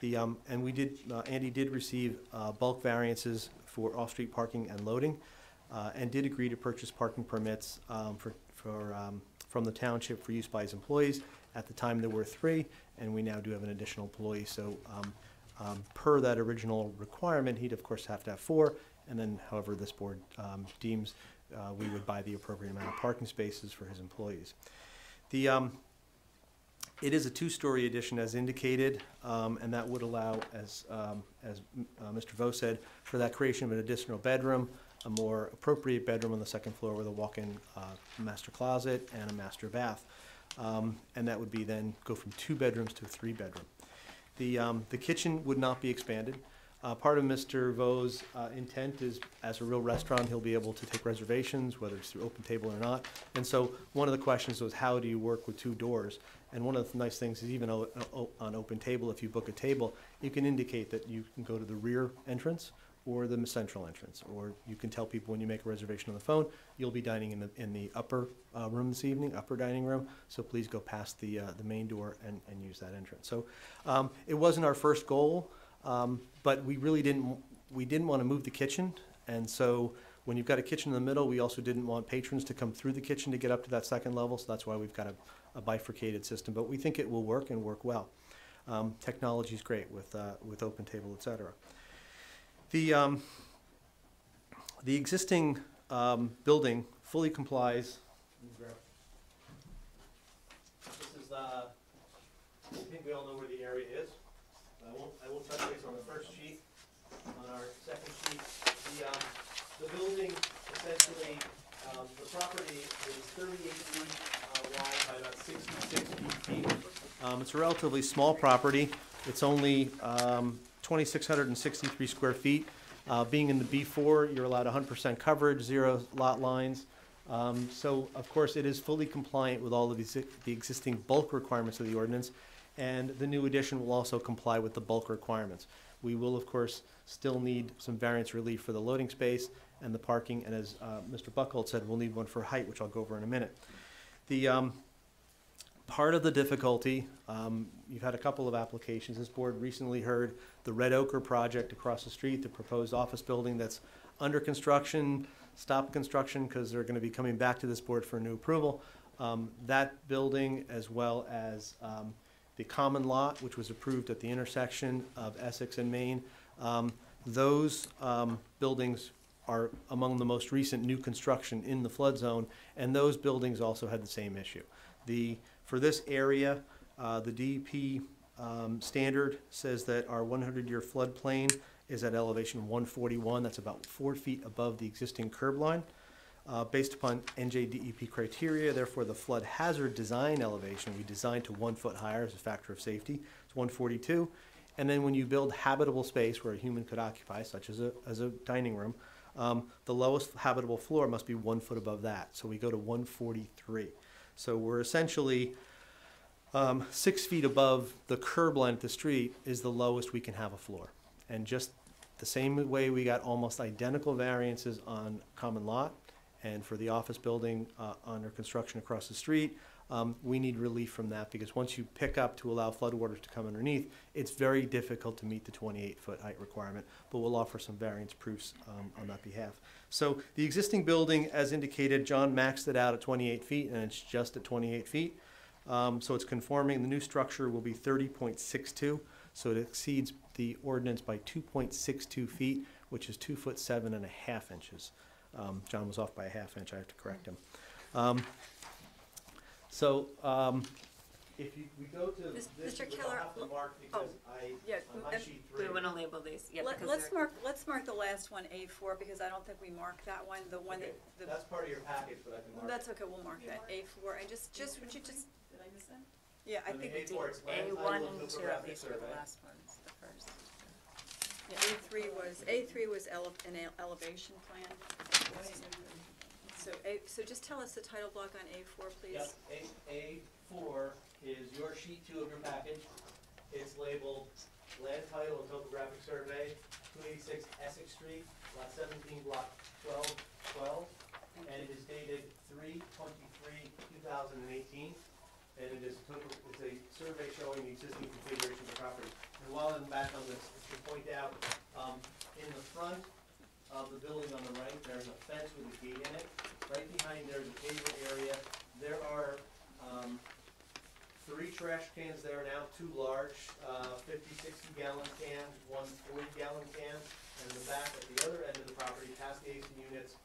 Speaker 15: And we did, Andy did receive bulk variances for off-street parking and loading, and did agree to purchase parking permits from the township for use by his employees. At the time there were 3, and we now do have an additional employee. So per that original requirement, he'd of course have to have 4, and then however this board deems, we would buy the appropriate amount of parking spaces for his employees. It is a 2-story addition as indicated, and that would allow, as Mr. Vo said, for that creation of an additional bedroom, a more appropriate bedroom on the second floor with a walk-in master closet and a master bath. And that would be then go from 2 bedrooms to a 3-bedroom. The kitchen would not be expanded. Part of Mr. Vo's intent is, as a real restaurant, he'll be able to take reservations, whether it's through open table or not. And so one of the questions was, how do you work with 2 doors? And one of the nice things is, even on open table, if you book a table, you can indicate that you can go to the rear entrance or the central entrance, or you can tell people when you make a reservation on the phone, you'll be dining in the upper room this evening, upper dining room, so please go past the main door and use that entrance. So it wasn't our first goal, but we really didn't want to move the kitchen, and so when you've got a kitchen in the middle, we also didn't want patrons to come through the kitchen to get up to that second level, so that's why we've got a bifurcated system, but we think it will work and work well. Technology is great with open table, et cetera. The existing building fully complies. This is, I think we all know where the area is. I won't touch base on the first sheet. On our second sheet, the building essentially, the property is 38 feet wide by about 66 feet deep. It's a relatively small property. It's only 2,663 square feet. Being in the B4, you're allowed 100% coverage, 0 lot lines. So, of course, it is fully compliant with all of the existing bulk requirements of the ordinance, and the new addition will also comply with the bulk requirements. We will, of course, still need some variance relief for the loading space and the parking, and as Mr. Buckhold said, we'll need one for height, which I'll go over in a minute. Part of the difficulty, you've had a couple of applications. This board recently heard the Red Ochre project across the street, the proposed office building that's under construction, stopped construction because they're going to be coming back to this board for a new approval. That building, as well as the common lot, which was approved at the intersection of Essex and Main, those buildings are among the most recent new construction in the flood zone, and those buildings also had the same issue. For this area, the DEP standard says that our 100-year floodplain is at elevation 141. That's about 4 feet above the existing curb line. Based upon NJDEP criteria, therefore the flood hazard design elevation we designed to 1 foot higher as a factor of safety. It's 142. And then when you build habitable space where a human could occupy, such as a dining room, the lowest habitable floor must be 1 foot above that. So we go to 143. So we're essentially 6 feet above the curb line at the street is the lowest we can have a floor. And just the same way we got almost identical variances on common lot and for the office building under construction across the street, we need relief from that because once you pick up to allow floodwaters to come underneath, it's very difficult to meet the 28-foot height requirement, but we'll offer some variance proofs on that behalf. So the existing building, as indicated, John maxed it out at 28 feet, and it's just at 28 feet. So it's conforming. The new structure will be 30.62, so it exceeds the ordinance by 2.62 feet, which is 2 foot 7.5 inches. John was off by a half inch. I have to correct him. If we go to this,
Speaker 10: Mr. Keller,
Speaker 11: I'll have to mark because on my sheet 3.
Speaker 1: We want to label these. Yeah,
Speaker 10: let's mark the last one A4 because I don't think we marked that one. The one
Speaker 11: Okay,
Speaker 10: that
Speaker 11: that's part of your package, but I can mark.
Speaker 10: that's okay. We'll mark that A4 and just would you just?
Speaker 2: Did I miss that?
Speaker 10: Yeah, I
Speaker 11: On the
Speaker 10: think we did.
Speaker 11: A4, it's land
Speaker 1: A1
Speaker 11: title
Speaker 1: and
Speaker 11: and
Speaker 1: 2,
Speaker 11: topographic
Speaker 1: these were the
Speaker 11: survey.
Speaker 1: last ones, the first.
Speaker 10: Yeah, A3 was an elevation plan. So just tell us the title block on A4, please.
Speaker 11: Yep, A4 is your sheet 2 of your package. It's labeled land title and topographic survey, 286 Essex Street, lot 17, block 1212. And it is dated 3/23/2018. And it's a survey showing the existing configuration of the property. And while I'm back on this, I should point out, in the front of the building on the right, there's a fence with a gate in it. Right behind there's a pavement area. There are 3 trash cans there now, 2 large, 50, 60-gallon can, 1 40-gallon can. And in the back at the other end of the property, past the AC units,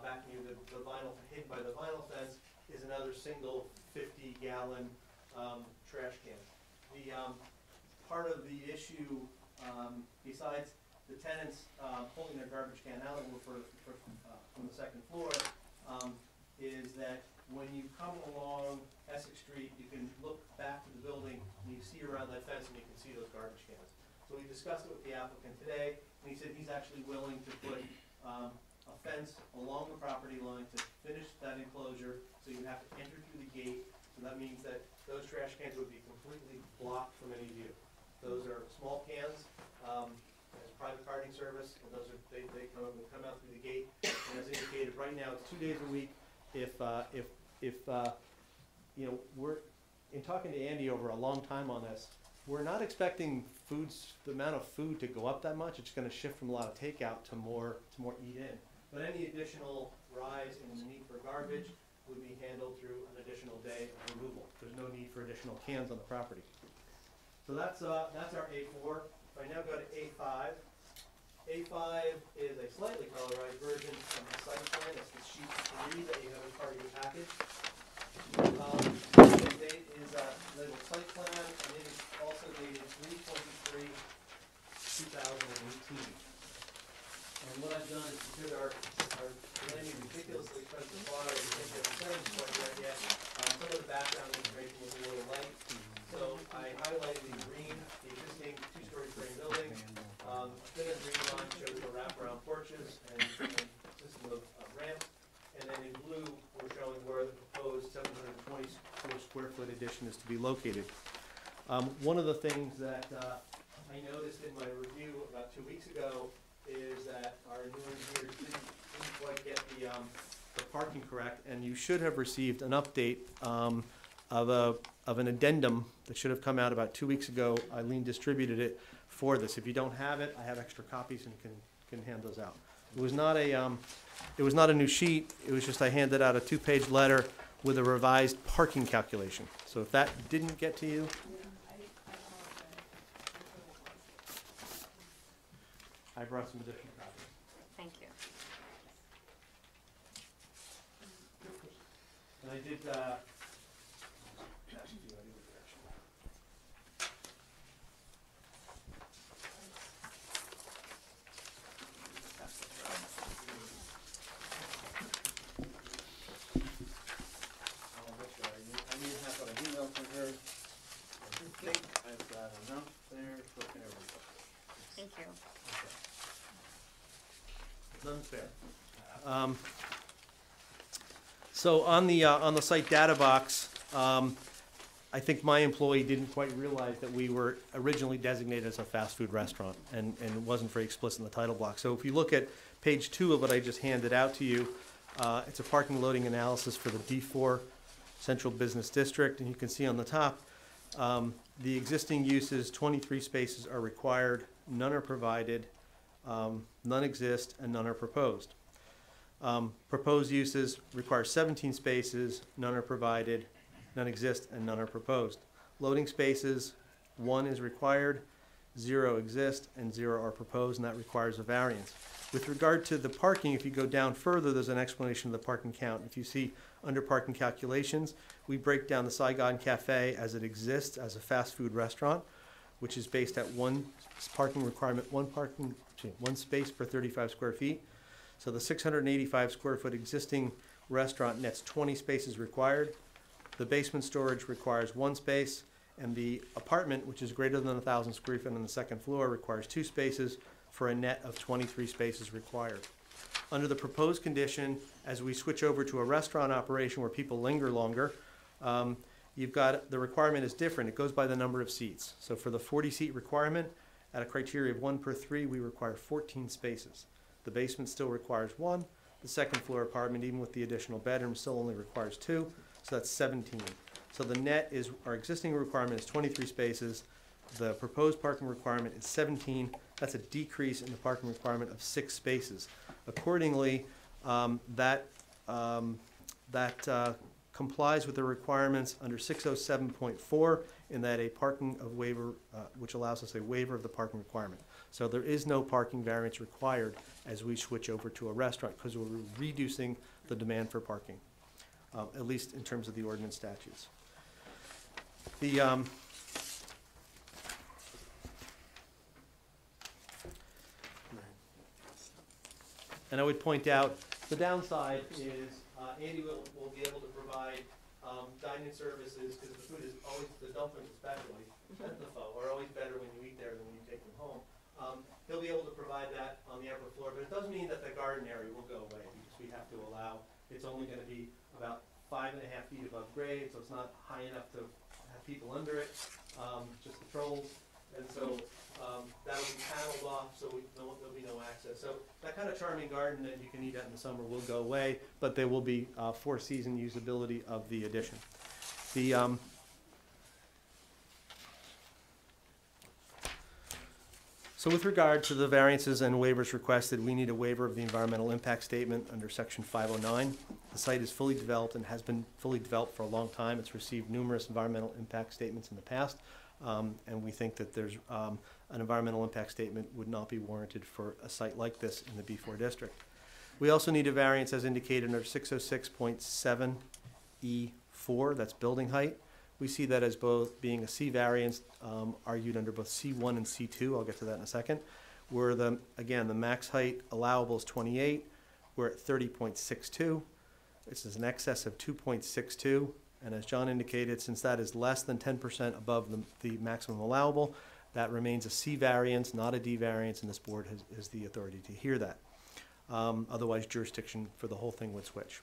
Speaker 11: back near the vinyl, hidden by the vinyl fence, is another single 50-gallon trash can. The part of the issue, besides the tenants pulling their garbage can out from the second floor, is that when you come along Essex Street, you can look back to the building and you see around that fence and you can see those garbage cans. So we discussed it with the applicant today, and he said he's actually willing to put a fence along the property line to finish that enclosure, so you have to enter through the gate. So that means that those trash cans would be completely blocked from any view. Those are small cans, as a private carting service, and those are they come out through the gate. And as indicated, right now it's 2 days a week. If you know, we're in talking to Andy over a long time on this, we're not expecting the amount of food to go up that much. It's going to shift from a lot of takeout to more eat in. But any additional rise in the need for garbage would be handled through an additional day of removal. There's no need for additional cans on the property. So that's our A4. If I now go to A5, A5 is a slightly colorized version of the site plan. It's the sheet 3 that you have as part of your package. The date is labeled site plan, and it is also dated 3/23/2018. And what I've done is, because our land is ridiculously expensive water, we can't get the plans quite right yet. Some of the background information was a little light, so I highlighted in green the existing 2-story frame building. Thin and green line shows the wraparound porches and system of ramps. And then in blue, we're showing where the proposed 724 square foot addition is to be located. One of the things that I noticed in my review about 2 weeks ago is that our new engineers didn't quite get the parking correct, and you should have received an update of an addendum that should have come out about 2 weeks ago. Eileen distributed it for this. If you don't have it, I have extra copies and can hand those out. It was not a new sheet. It was just I handed out a 2-page letter with a revised parking calculation. So if that didn't get to you, I brought some additional copies.
Speaker 1: Thank you.
Speaker 11: And I did,
Speaker 15: unfair. So on the site data box, I think my employee didn't quite realize that we were originally designated as a fast food restaurant, and it wasn't very explicit in the title block. So if you look at page 2 of what I just handed out to you, it's a parking loading analysis for the D4 Central Business District, and you can see on the top, the existing uses, 23 spaces are required, none are provided, none exist, and none are proposed. Proposed uses require 17 spaces, none are provided, none exist, and none are proposed. Loading spaces, 1 is required, 0 exist, and 0 are proposed, and that requires a variance. With regard to the parking, if you go down further, there's an explanation of the parking count. If you see under parking calculations, we break down the Saigon Cafe as it exists as a fast food restaurant, which is based at 1 parking requirement, 1 space per 35 square feet. So the 685 square foot existing restaurant nets 20 spaces required. The basement storage requires 1 space, and the apartment, which is greater than 1,000 square feet on the second floor, requires 2 spaces for a net of 23 spaces required. Under the proposed condition, as we switch over to a restaurant operation where people linger longer, you've got, the requirement is different. It goes by the number of seats. So for the 40-seat requirement, at a criteria of 1 per 3, we require 14 spaces. The basement still requires 1. The second floor apartment, even with the additional bedroom, still only requires 2. So that's 17. So the net is, our existing requirement is 23 spaces. The proposed parking requirement is 17. That's a decrease in the parking requirement of 6 spaces. Accordingly, that complies with the requirements under 607.4 in that a parking of waiver, which allows us a waiver of the parking requirement. So there is no parking variance required as we switch over to a restaurant because we're reducing the demand for parking, at least in terms of the ordinance statutes. And I would point out, the downside is Andy will be able to provide dining services, because the food is always, the dumplings especially, and the pho, are always better when you eat there than when you take them home. He'll be able to provide that on the upper floor, but it doesn't mean that the garden area will go away, because we have to allow, it's only going to be about 5.5 feet above grade, so it's not high enough to have people under it, just the trolls. And so that'll be paneled off, so there'll be no access. So that kind of charming garden that you can eat at in the summer will go away, but there will be 4-season usability of the addition. So with regard to the variances and waivers requested, we need a waiver of the environmental impact statement under section 509. The site is fully developed and has been fully developed for a long time. It's received numerous environmental impact statements in the past. And we think that there's an environmental impact statement would not be warranted for a site like this in the B4 district. We also need a variance as indicated under 606.7E4, that's building height. We see that as both being a C variance argued under both C1 and C2. I'll get to that in a second. Where again, the max height allowable is 28. We're at 30.62. This is an excess of 2.62. And as John indicated, since that is less than 10% above the maximum allowable, that remains a C variance, not a D variance, and this board has the authority to hear that. Otherwise, jurisdiction for the whole thing would switch.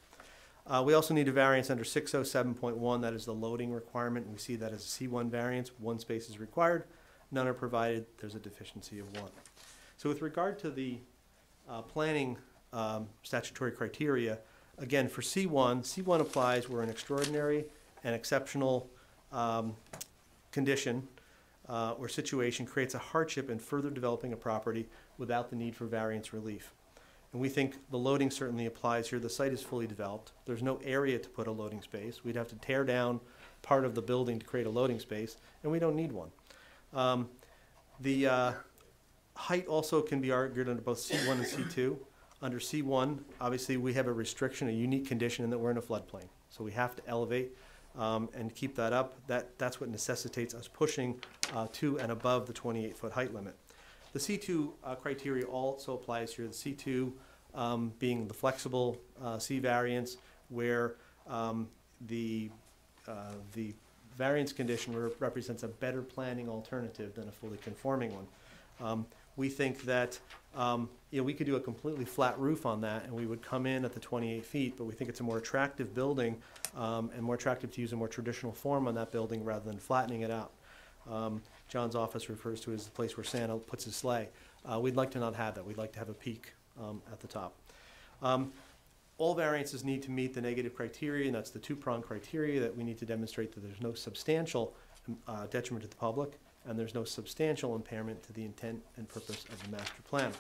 Speaker 15: We also need a variance under 607.1, that is the loading requirement. We see that as a C1 variance, 1 space is required, none are provided, there's a deficiency of 1. So with regard to the planning statutory criteria, again, for C1, C1 applies where an extraordinary and exceptional condition or situation creates a hardship in further developing a property without the need for variance relief. And we think the loading certainly applies here. The site is fully developed. There's no area to put a loading space. We'd have to tear down part of the building to create a loading space, and we don't need one. The height also can be argued under both C1 and C2. Under C1, obviously, we have a restriction, a unique condition in that we're in a floodplain. So we have to elevate and keep that up. That's what necessitates us pushing to and above the 28-foot height limit. The C2 criteria also applies here. The C2 being the flexible C variance, where the variance condition represents a better planning alternative than a fully conforming one. we think that we could do a completely flat roof on that, and we would come in at the 28 feet, but we think it's a more attractive building and more attractive to use a more traditional form on that building rather than flattening it out. John's office refers to it as the place where Santa puts his sleigh. We'd like to not have that. We'd like to have a peak at the top. All variances need to meet the negative criteria, and that's the two-pronged criteria that we need to demonstrate that there's no substantial detriment to the public and there's no substantial impairment to the intent and purpose of the master plan.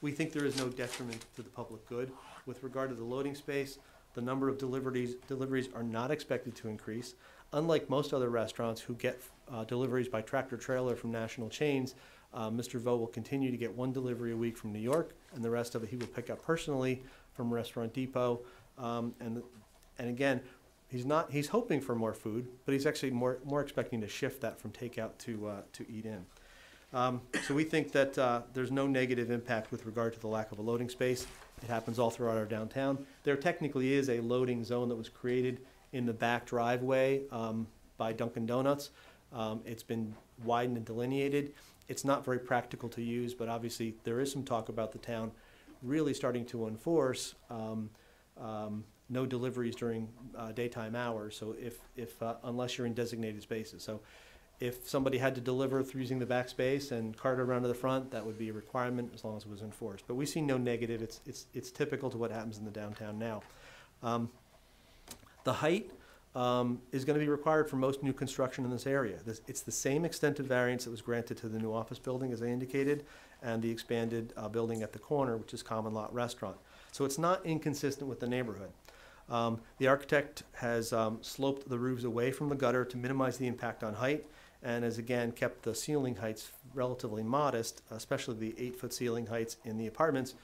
Speaker 15: We think there is no detriment to the public good. With regard to the loading space, the number of deliveries are not expected to increase. Unlike most other restaurants who get deliveries by tractor trailer from national chains, Mr. Vo will continue to get one delivery a week from New York, and the rest of it he will pick up personally from Restaurant Depot. And again, he's hoping for more food, but he's actually more expecting to shift that from takeout to eat in. So we think that there's no negative impact with regard to the lack of a loading space. It happens all throughout our downtown. There technically is a loading zone that was created in the back driveway by Dunkin' Donuts. It's been widened and delineated. It's not very practical to use, but obviously there is some talk about the town really starting to enforce no deliveries during daytime hours. So if unless you're in designated spaces. So if somebody had to deliver through using the back space and cart it around to the front, that would be a requirement as long as it was enforced. But we see no negative. It's typical to what happens in the downtown now. The height is going to be required for most new construction in this area. It's the same extent of variance that was granted to the new office building, as I indicated, and the expanded building at the corner, which is Common Lot Restaurant. So it's not inconsistent with the neighborhood. The architect has sloped the roofs away from the gutter to minimize the impact on height, and has again kept the ceiling heights relatively modest, especially the 8-foot ceiling heights in the apartments.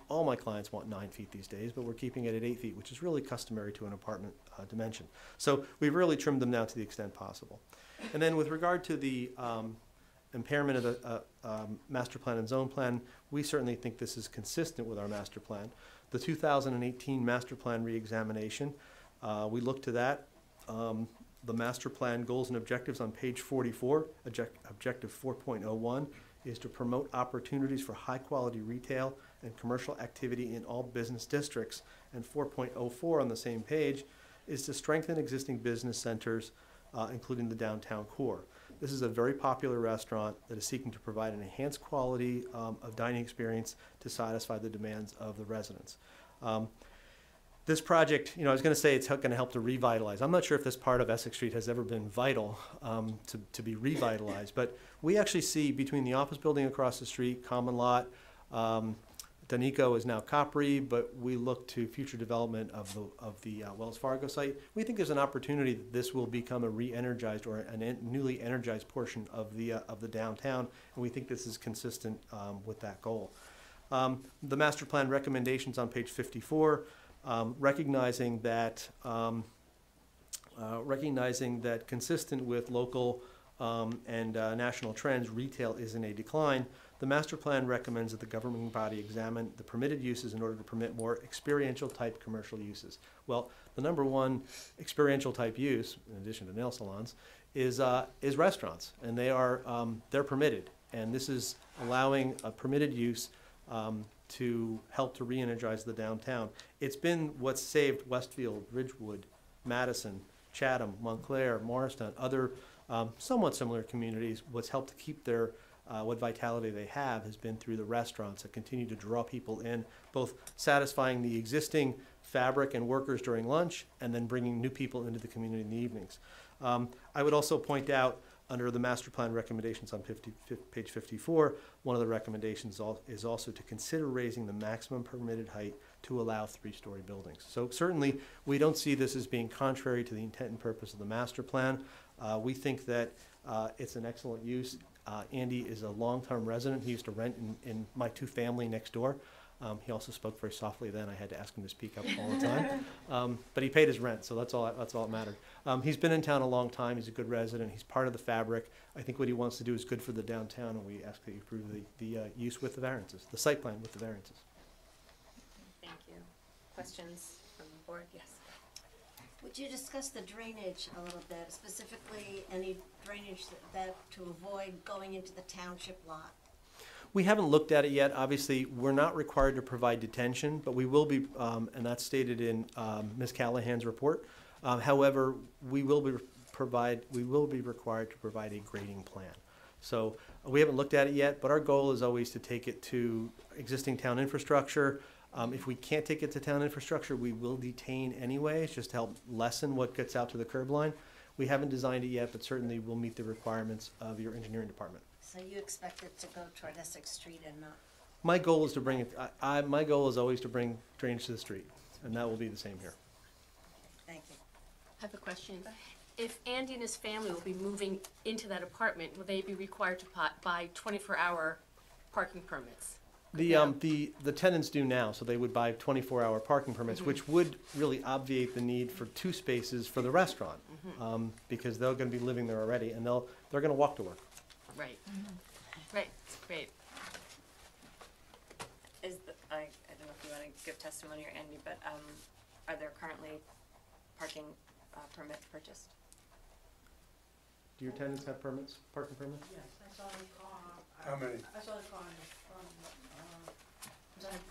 Speaker 15: All my clients want 9 feet these days, but we're keeping it at 8 feet, which is really customary to an apartment dimension. So we've really trimmed them down to the extent possible. And then with regard to the impairment of the master plan and zone plan, we certainly think this is consistent with our master plan. The 2018 master plan reexamination, we looked to that. The master plan goals and objectives on page 44, objective 4.01, is to promote opportunities for high-quality retail and commercial activity in all business districts. And 4.04 on the same page is to strengthen existing business centers, including the downtown core. This is a very popular restaurant that is seeking to provide an enhanced quality of dining experience to satisfy the demands of the residents. This project, I was going to say it's going to help to revitalize. I'm not sure if this part of Essex Street has ever been vital to be revitalized, but we actually see between the office building across the street, Common Lot, Danico is now Capri, but we look to future development of the Wells Fargo site. We think there's an opportunity that this will become a re-energized or a newly energized portion of the downtown, and we think this is consistent with that goal. The master plan recommendations on page 54. Recognizing that consistent with local and national trends, retail is in a decline. The master plan recommends that the governing body examine the permitted uses in order to permit more experiential type commercial uses. Well, the number one experiential type use, in addition to nail salons, is restaurants, and they're permitted. And this is allowing a permitted use to help to re-energize the downtown. It's been what's saved Westfield, Ridgewood, Madison, Chatham, Montclair, Morristown, other somewhat similar communities. What's helped to keep their what vitality they have has been through the restaurants that continue to draw people in, both satisfying the existing fabric and workers during lunch and then bringing new people into the community in the evenings. I would also point out under the master plan recommendations on page 54, one of the recommendations is also to consider raising the maximum permitted height to allow 3-story buildings. So certainly we don't see this as being contrary to the intent and purpose of the master plan. We think that it's an excellent use. Andy is a long-term resident. He used to rent in my 2-family next door. He also spoke very softly then. I had to ask him to speak up all the time. But he paid his rent, so that's all that mattered. He's been in town a long time. He's a good resident. He's part of the fabric. I think what he wants to do is good for the downtown, and we ask that you approve the use with the variances, the site plan with the variances.
Speaker 9: Thank you. Questions from the board? Yes.
Speaker 16: Would you discuss the drainage a little bit, specifically any drainage that to avoid going into the township lot?
Speaker 15: We haven't looked at it yet. Obviously, we're not required to provide detention, but we will be, and that's stated in Ms. Callahan's report. However, we will be required to provide a grading plan. So we haven't looked at it yet, but our goal is always to take it to existing town infrastructure. If we can't take it to town infrastructure, we will detain anyways, just to help lessen what gets out to the curb line. We haven't designed it yet, but certainly will meet the requirements of your engineering department.
Speaker 16: So you expect it to go toward Essex Street and not?
Speaker 15: My goal is to bring it, my goal is always to bring drainage to the street, and that will be the same here.
Speaker 16: Thank you.
Speaker 9: I have a question. If Andy and his family will be moving into that apartment, will they be required to buy 24-hour parking permits?
Speaker 15: The tenants do now, so they would buy 24-hour parking permits, which would really obviate the need for 2 spaces for the restaurant, because they're going to be living there already, and they're going to walk to work.
Speaker 9: Right. Right. Great.
Speaker 1: I don't know if you want to give testimony or Andy, but are there currently parking permits purchased?
Speaker 15: Do your tenants have permits, parking permits?
Speaker 4: Yes, I saw the car.
Speaker 13: How many?
Speaker 4: I saw the car in the front.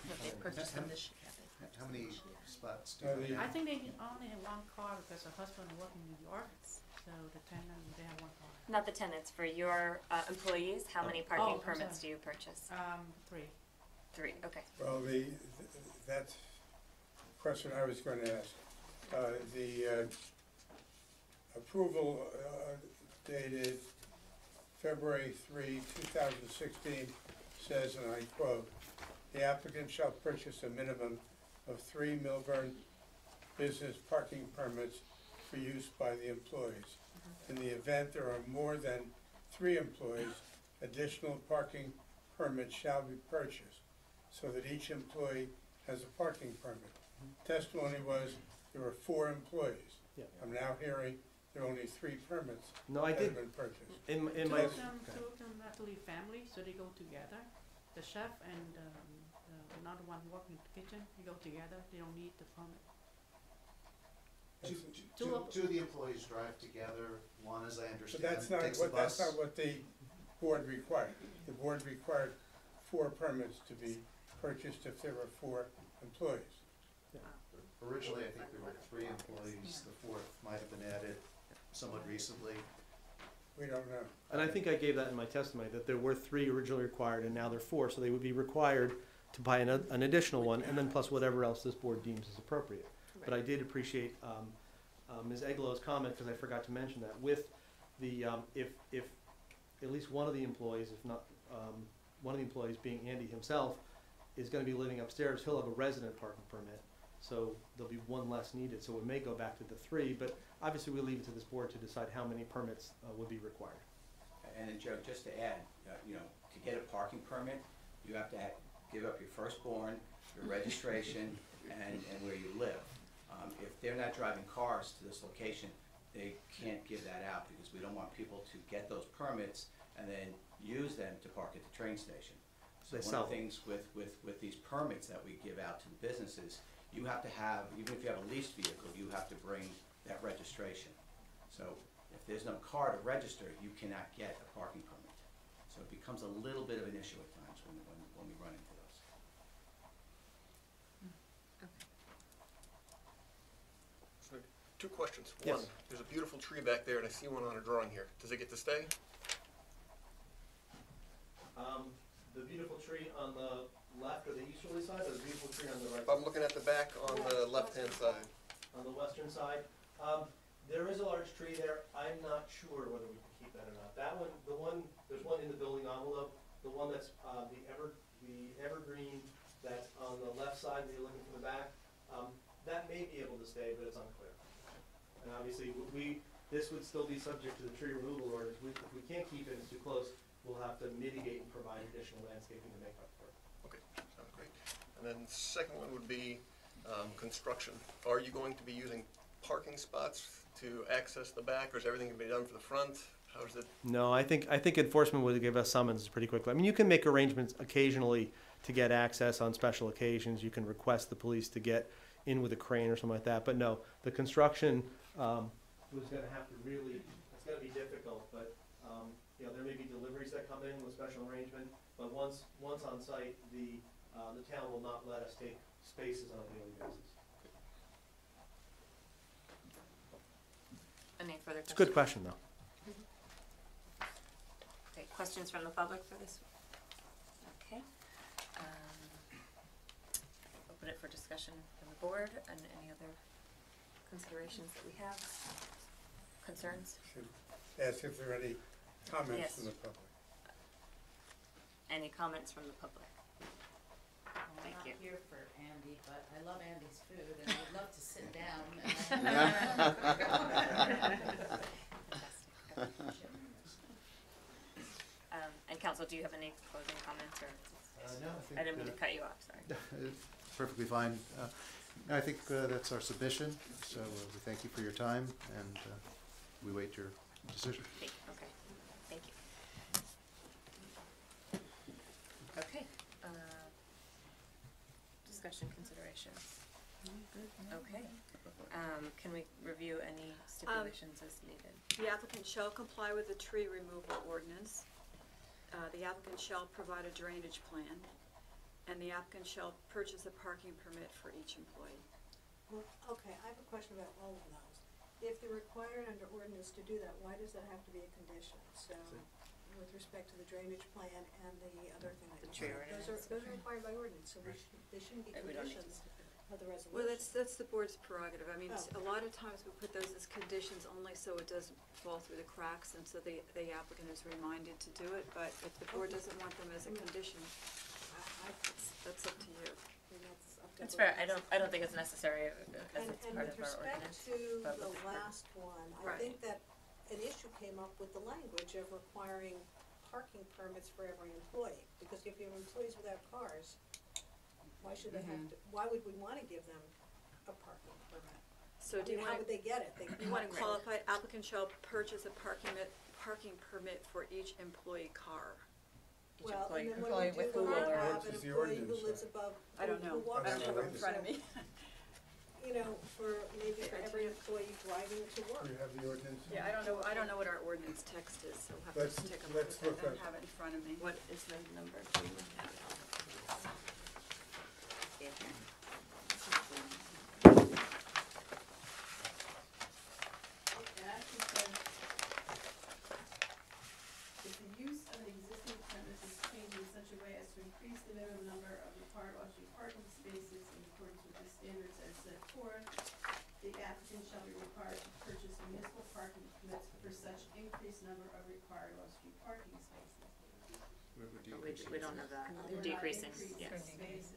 Speaker 9: Have they purchased them this year?
Speaker 5: How many spots do
Speaker 13: Uh,
Speaker 5: you
Speaker 13: the-
Speaker 5: have?
Speaker 4: I think they only have one car because her husband works in New York, so the tenant, they have one car.
Speaker 1: Not the tenants, for your employees, how many parking
Speaker 4: I'm
Speaker 1: permits
Speaker 4: sorry.
Speaker 1: do you purchase?
Speaker 4: 3.
Speaker 1: 3, okay.
Speaker 13: Well, that's the question I was going to ask. The approval dated February 3, 2016 says, and I quote, "The applicant shall purchase a minimum of 3 Millburn business parking permits for use by the employees. In the event there are more than 3 employees, additional parking permits shall be purchased so that each employee has a parking permit." Testimony was there were 4 employees.
Speaker 15: Yeah.
Speaker 13: I'm now hearing there are only 3 permits
Speaker 15: No, I
Speaker 13: that
Speaker 15: did.
Speaker 13: have been purchased.
Speaker 15: In my,
Speaker 4: Two of them actually family, so they go together. The chef and another one working in the kitchen, they go together. They don't need the permit.
Speaker 5: Two of the employees drive together, one, as I
Speaker 13: But
Speaker 5: understand,
Speaker 13: that's not
Speaker 5: takes the
Speaker 13: what, that's
Speaker 5: bus.
Speaker 13: not what the board required. The board required 4 permits to be purchased if there were 4 employees.
Speaker 5: Originally, I think there were 3 employees, the 4th might have been added somewhat recently.
Speaker 13: We don't know.
Speaker 15: and I think I gave that in my testimony, that there were 3 originally required, and now there are 4, so they would be required to buy an additional one, and then plus whatever else this board deems is appropriate. But I did appreciate Ms. Eglow's comment, because I forgot to mention that, with the, if at least one of the employees, if not, one of the employees being Andy himself, is gonna be living upstairs, he'll have a resident parking permit, so there'll be 1 less needed, so it may go back to the 3, but obviously we leave it to this board to decide how many permits would be required.
Speaker 11: And then Joe, just to add, to get a parking permit, you have to give up your firstborn, your registration, and where you live. If they're not driving cars to this location, they can't give that out because we don't want people to get those permits and then use them to park at the train station. So one of the things with these permits that we give out to the businesses, you have to have, even if you have a leased vehicle, you have to bring that registration. So if there's no car to register, you cannot get a parking permit. So it becomes a little bit of an issue at times when we run into those.
Speaker 3: So, 2 questions.
Speaker 15: Yes.
Speaker 3: 1, there's a beautiful tree back there, and I see one on a drawing here. Does it get to stay?
Speaker 15: The beautiful tree on the left or the easterly side, or the beautiful tree on the right?
Speaker 3: I'm looking at the back on the left-hand side.
Speaker 15: On the western side. There is a large tree there. I'm not sure whether we can keep that or not. That one, there's one in the building envelope. The one that's the evergreen that's on the left side that you're looking from the back, that may be able to stay, but it's unclear. And obviously, this would still be subject to the tree removal orders. If we can't keep it, it's too close, we'll have to mitigate and provide additional landscaping to make up for it.
Speaker 3: Okay, sounds great. And then second one would be construction. Are you going to be using parking spots to access the back, or is everything going to be done for the front? How is it?
Speaker 15: No, I think enforcement would give us summons pretty quickly. I mean, you can make arrangements occasionally to get access on special occasions. You can request the police to get in with a crane or something like that. But no, the construction was going to have to really, it's going to be difficult. But there may be deliveries that come in with special arrangement. But once on site, the town will not let us take spaces on a daily basis.
Speaker 1: Any further questions?
Speaker 15: It's a good question, though.
Speaker 1: Okay, questions from the public for this? Okay. Open it for discussion from the board and any other considerations that we have, concerns?
Speaker 13: Should ask if there are any comments
Speaker 1: Yes.
Speaker 13: from the public.
Speaker 1: Any comments from the public? Thank you.
Speaker 17: I'm not here for Andy, but I love Andy's food and I would love to sit down.
Speaker 1: And council, do you have any closing comments or?
Speaker 5: No,
Speaker 1: I didn't mean to cut you off, sorry.
Speaker 5: Perfectly fine. I think that's our submission, so we thank you for your time, and we wait your decision.
Speaker 1: Okay, thank you. Okay, discussion considerations. Okay, can we review any stipulations as needed?
Speaker 10: The applicant shall comply with the tree removal ordinance. The applicant shall provide a drainage plan, and the applicant shall purchase a parking permit for each employee.
Speaker 14: Well, okay, I have a question about all of those. If they're required under ordinance to do that, why does that have to be a condition? So, with respect to the drainage plan and the other thing I
Speaker 1: The
Speaker 14: just
Speaker 1: tree
Speaker 14: said,
Speaker 1: ordinance.
Speaker 14: those are required by ordinance, so they shouldn't be
Speaker 1: We don't need to
Speaker 14: conditions of the resolution.
Speaker 10: Well, that's the board's prerogative. I mean,
Speaker 14: Oh.
Speaker 10: a lot of times we put those as conditions only so it doesn't fall through the cracks and so the applicant is reminded to do it, but if the board doesn't want them as a condition, that's up to you.
Speaker 14: And that's up to
Speaker 1: That's fair,
Speaker 14: ordinance.
Speaker 1: I don't think it's necessary as it's part of
Speaker 14: And
Speaker 1: our
Speaker 14: with
Speaker 1: ordinance.
Speaker 14: respect to
Speaker 1: but
Speaker 14: the
Speaker 1: with the-
Speaker 14: last one, I
Speaker 1: Right.
Speaker 14: think that an issue came up with the language of requiring parking permits for every employee. Because if you have employees without cars, why should they have to, why would we wanna give them a parking permit?
Speaker 10: So do you
Speaker 14: How
Speaker 10: want,
Speaker 14: would they get it?
Speaker 10: you want to qualify, applicant shall purchase a parking permit for each employee car.
Speaker 1: Each
Speaker 14: Well, and
Speaker 1: employee
Speaker 14: then what do we do when we
Speaker 1: will or-
Speaker 14: have
Speaker 13: What
Speaker 14: an
Speaker 13: does the
Speaker 14: employee who
Speaker 13: ordinance
Speaker 14: lives
Speaker 13: say?
Speaker 14: above,
Speaker 10: I don't know.
Speaker 14: who walks
Speaker 10: I don't
Speaker 14: to
Speaker 10: have it
Speaker 14: work,
Speaker 10: in front of me.
Speaker 14: you know, for, maybe for every employee driving to work.
Speaker 13: Do you have the ordinance?
Speaker 10: Yeah, I don't know what our ordinance text is, so we'll have
Speaker 13: Let's-
Speaker 10: to take a look
Speaker 13: let's
Speaker 10: at that. I
Speaker 13: look
Speaker 10: don't
Speaker 13: up.
Speaker 10: have it in front of me.
Speaker 1: What is the number? Do you have it? Yeah.
Speaker 2: It actually says, if the use of an existing premise is changed in such a way as to increase the minimum number of required off-street parking spaces in accordance with the standards as set forth, the applicant shall be required to purchase municipal parking permits for such increased number of required off-street parking spaces.
Speaker 1: We don't have that.
Speaker 2: We're not
Speaker 1: Decreasing,
Speaker 2: increasing
Speaker 1: yes.
Speaker 2: spaces.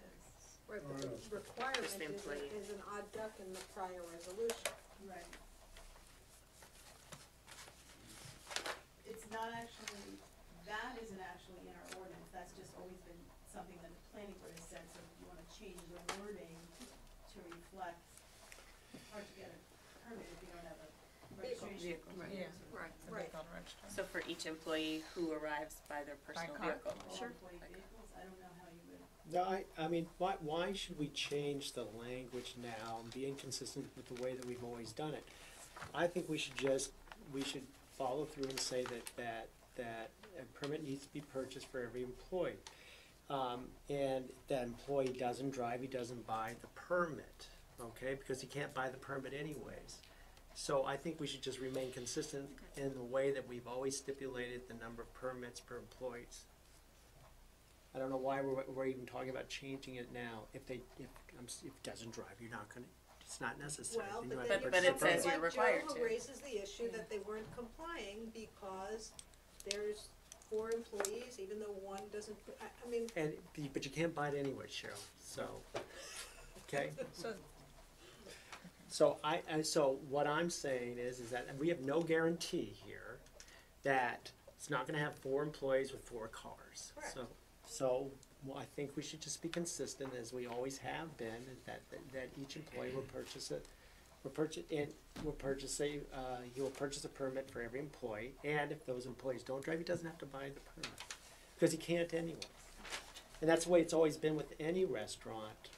Speaker 14: Right, but
Speaker 13: Oh,
Speaker 14: the
Speaker 13: no.
Speaker 14: requirement
Speaker 1: Just the employee.
Speaker 14: is an odd duck in the prior resolution.
Speaker 2: Right. It's not actually, that isn't actually in our ordinance, that's just always been something that the planning board has said, so if you wanna change the wording to reflect, it's hard to get a permit if you don't have a registration.
Speaker 1: Vehicle.
Speaker 10: Right.
Speaker 14: Right.
Speaker 1: So for each employee who arrives by their personal vehicle.
Speaker 2: All
Speaker 10: Sure.
Speaker 2: employee vehicles, I don't know how you would.
Speaker 8: No, I mean, why should we change the language now and be inconsistent with the way that we've always done it? I think we should follow through and say that a permit needs to be purchased for every employee. And that employee doesn't drive, he doesn't buy the permit, okay, because he can't buy the permit anyways. So I think we should just remain consistent in the way that we've always stipulated the number of permits per employees. I don't know why we're even talking about changing it now. If it doesn't drive, you're not gonna, it's not necessary.
Speaker 14: Well,
Speaker 8: Then you
Speaker 14: but
Speaker 8: have
Speaker 14: then
Speaker 8: to
Speaker 14: you
Speaker 8: purchase
Speaker 1: But
Speaker 8: a
Speaker 1: it says
Speaker 8: permit.
Speaker 1: you're required
Speaker 14: Joe
Speaker 1: to.
Speaker 14: raises the issue that they weren't complying because there's 4 employees, even though one doesn't, I mean,
Speaker 8: But you can't buy it anyway, Cheryl, so, okay? So so what I'm saying is that we have no guarantee here that it's not gonna have 4 employees with 4 cars.
Speaker 14: Correct.
Speaker 8: So I think we should just be consistent, as we always have been, that each employee will purchase he will purchase a permit for every employee, and if those employees don't drive, he doesn't have to buy the permit, because he can't anyway. And that's the way it's always been with any restaurant,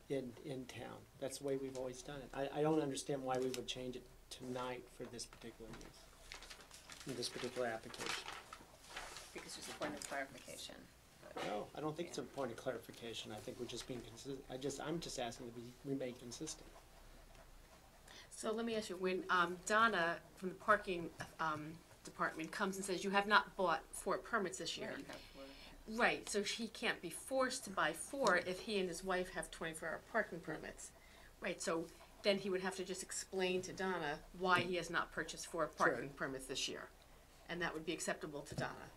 Speaker 8: in town. That's the way we've always done it. I don't understand why we would change it tonight for this particular use, in this particular application.
Speaker 1: think it's just a point of clarification.
Speaker 8: No, I don't think it's a point of clarification. I think we're just being consistent. I'm just asking to remain consistent.
Speaker 9: So let me ask you, when Donna from the parking department comes and says, you have not bought 4 permits this year. Right, so he can't be forced to buy 4 if he and his wife have 24-hour parking permits. Right, so then he would have to just explain to Donna why he has not purchased 4 parking permits this year. And that would be acceptable to Donna.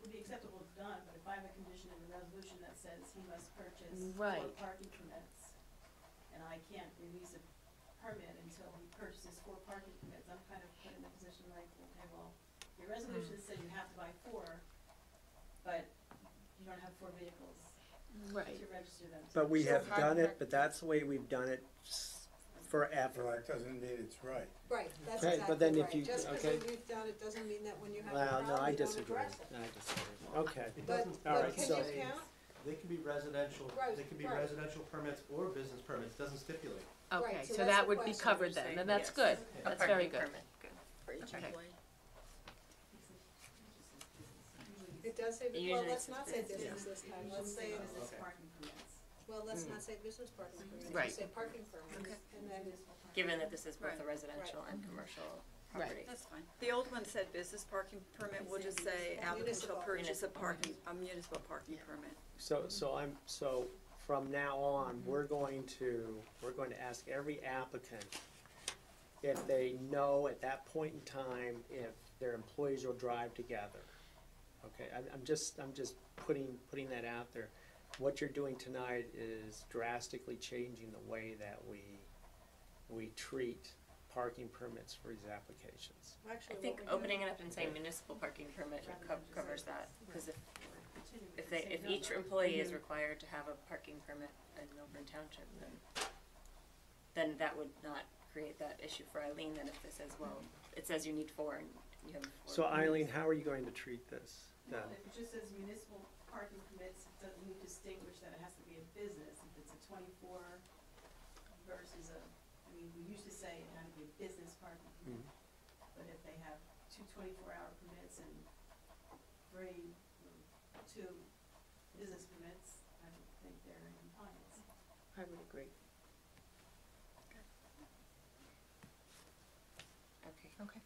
Speaker 2: Would be acceptable to Don, but if I have a condition in the resolution that says he must purchase 4
Speaker 9: Right.
Speaker 2: parking permits, and I can't release a permit until he purchases 4 parking permits, I'm kind of put in a position like, okay, well, your resolution said you have to buy 4, but you don't have 4 vehicles
Speaker 9: Right.
Speaker 2: to register them.
Speaker 8: But we
Speaker 2: So
Speaker 8: have done it, but that's the way we've done it forever.
Speaker 13: Well, that doesn't mean it's right.
Speaker 14: Right, that's
Speaker 8: Okay,
Speaker 14: exactly
Speaker 8: but then if
Speaker 14: right.
Speaker 8: you-
Speaker 14: Just because
Speaker 8: okay.
Speaker 14: we've done it doesn't mean that when you have a
Speaker 8: Well,
Speaker 14: problem,
Speaker 8: no, I
Speaker 14: you don't
Speaker 8: disagree.
Speaker 14: address it.
Speaker 8: I disagree. Okay.
Speaker 14: But,
Speaker 8: All
Speaker 14: but
Speaker 8: right,
Speaker 14: can
Speaker 8: so-
Speaker 14: you count?
Speaker 15: They can be residential,
Speaker 14: Right,
Speaker 15: they can be
Speaker 14: right.
Speaker 15: residential permits or business permits, doesn't stipulate.
Speaker 9: Okay,
Speaker 14: Right, so
Speaker 9: so
Speaker 14: that's
Speaker 9: that
Speaker 14: the
Speaker 9: would be
Speaker 14: question
Speaker 9: covered
Speaker 14: you're
Speaker 9: then,
Speaker 14: saying.
Speaker 9: and that's
Speaker 1: Yes.
Speaker 9: good.
Speaker 1: A
Speaker 9: That's very
Speaker 1: parking
Speaker 9: good.
Speaker 1: permit, good for each
Speaker 9: Okay.
Speaker 1: employee.
Speaker 14: It does say,
Speaker 1: It
Speaker 14: well,
Speaker 1: usually
Speaker 14: let's
Speaker 1: says
Speaker 14: not say
Speaker 1: business.
Speaker 14: business this time, let's say,
Speaker 2: Business
Speaker 15: Okay.
Speaker 2: parking permits.
Speaker 14: well, let's not say business parking permits,
Speaker 9: Right.
Speaker 14: let's say parking permits, and then,
Speaker 1: Given that this is both a
Speaker 10: Right.
Speaker 1: residential and commercial
Speaker 9: Right.
Speaker 1: property.
Speaker 10: That's fine. The old one said business parking permit, we'll just say applicant shall
Speaker 14: Municipal.
Speaker 10: purchase a municipal parking permit.
Speaker 8: So from now on, we're going to ask every applicant if they know at that point in time if their employees will drive together. Okay, I'm just putting that out there. What you're doing tonight is drastically changing the way that we treat parking permits for these applications.
Speaker 1: I
Speaker 14: actually, what
Speaker 1: think
Speaker 14: we do.
Speaker 1: opening it up and saying municipal parking permit covers that, because if each employee is required to have a parking permit in Millburn Township, then that would not create that issue for Eileen, then if this says, well, it says you need 4 and you have 4.
Speaker 8: So Eileen, how are you going to treat this?
Speaker 2: Well, if it just says municipal parking permits, it doesn't need to distinguish that it has to be a business, if it's a 24 versus we used to say it had to be a business parking permit. But if they have 2 24-hour permits and 2 business permits, I would think they're in compliance.
Speaker 9: I would agree.
Speaker 1: Okay.
Speaker 9: Okay.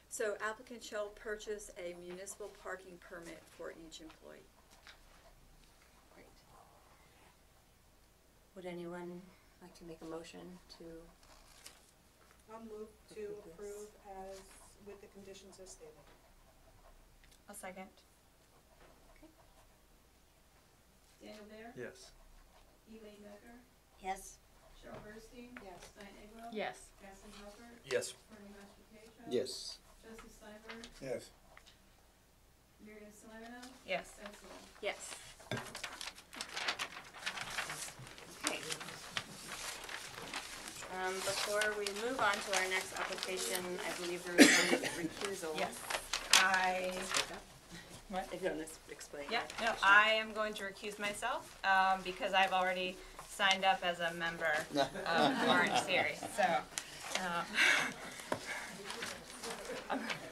Speaker 10: So applicant shall purchase a municipal parking permit for each employee.
Speaker 1: Great. Would anyone like to make a motion to,
Speaker 14: I'll move to approve as, with the conditions as stated.
Speaker 12: A second.
Speaker 2: Daniel Dare?
Speaker 15: Yes.
Speaker 2: Elaine Becker?
Speaker 16: Yes.
Speaker 2: Cheryl Burstein?
Speaker 14: Yes.
Speaker 2: Diane Aglo?
Speaker 9: Yes.
Speaker 2: Gaston Halbert?
Speaker 3: Yes.
Speaker 2: Bernie Mastrocchio?
Speaker 7: Yes.
Speaker 2: Josie Steinberg?
Speaker 13: Yes.
Speaker 2: Miriam Salerno?
Speaker 12: Yes.
Speaker 2: Cecil?
Speaker 1: yes. Okay. Before we move on to our next application, I believe there was one recusal.
Speaker 12: Yes. I, what?
Speaker 1: If you want to explain.
Speaker 12: Yeah,
Speaker 1: that.
Speaker 12: no, I am going to recuse myself, because I've already signed up as a member of Orange Series, so,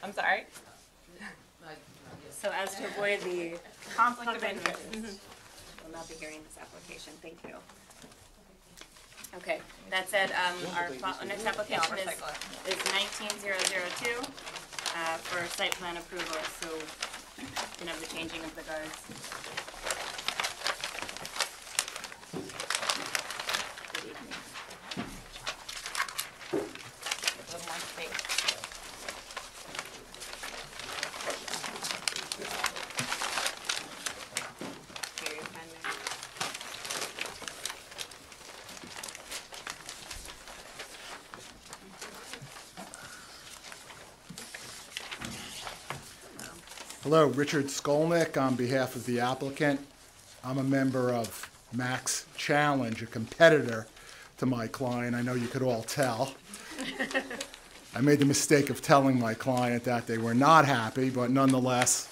Speaker 12: I'm sorry,
Speaker 1: So as to avoid the
Speaker 12: conflict of interest.
Speaker 1: we'll not be hearing this application, thank you. Okay, that said, our next application
Speaker 12: I'll recycle
Speaker 1: is 19002, for site plan approval, so, you know, the changing of the guards. Good evening.
Speaker 12: A little more space.
Speaker 1: Here, your pen there.
Speaker 18: Hello, Richard Skolnick on behalf of the applicant. I'm a member of Max Challenge, a competitor to my client. I know you could all tell. I made the mistake of telling my client that they were not happy, but nonetheless,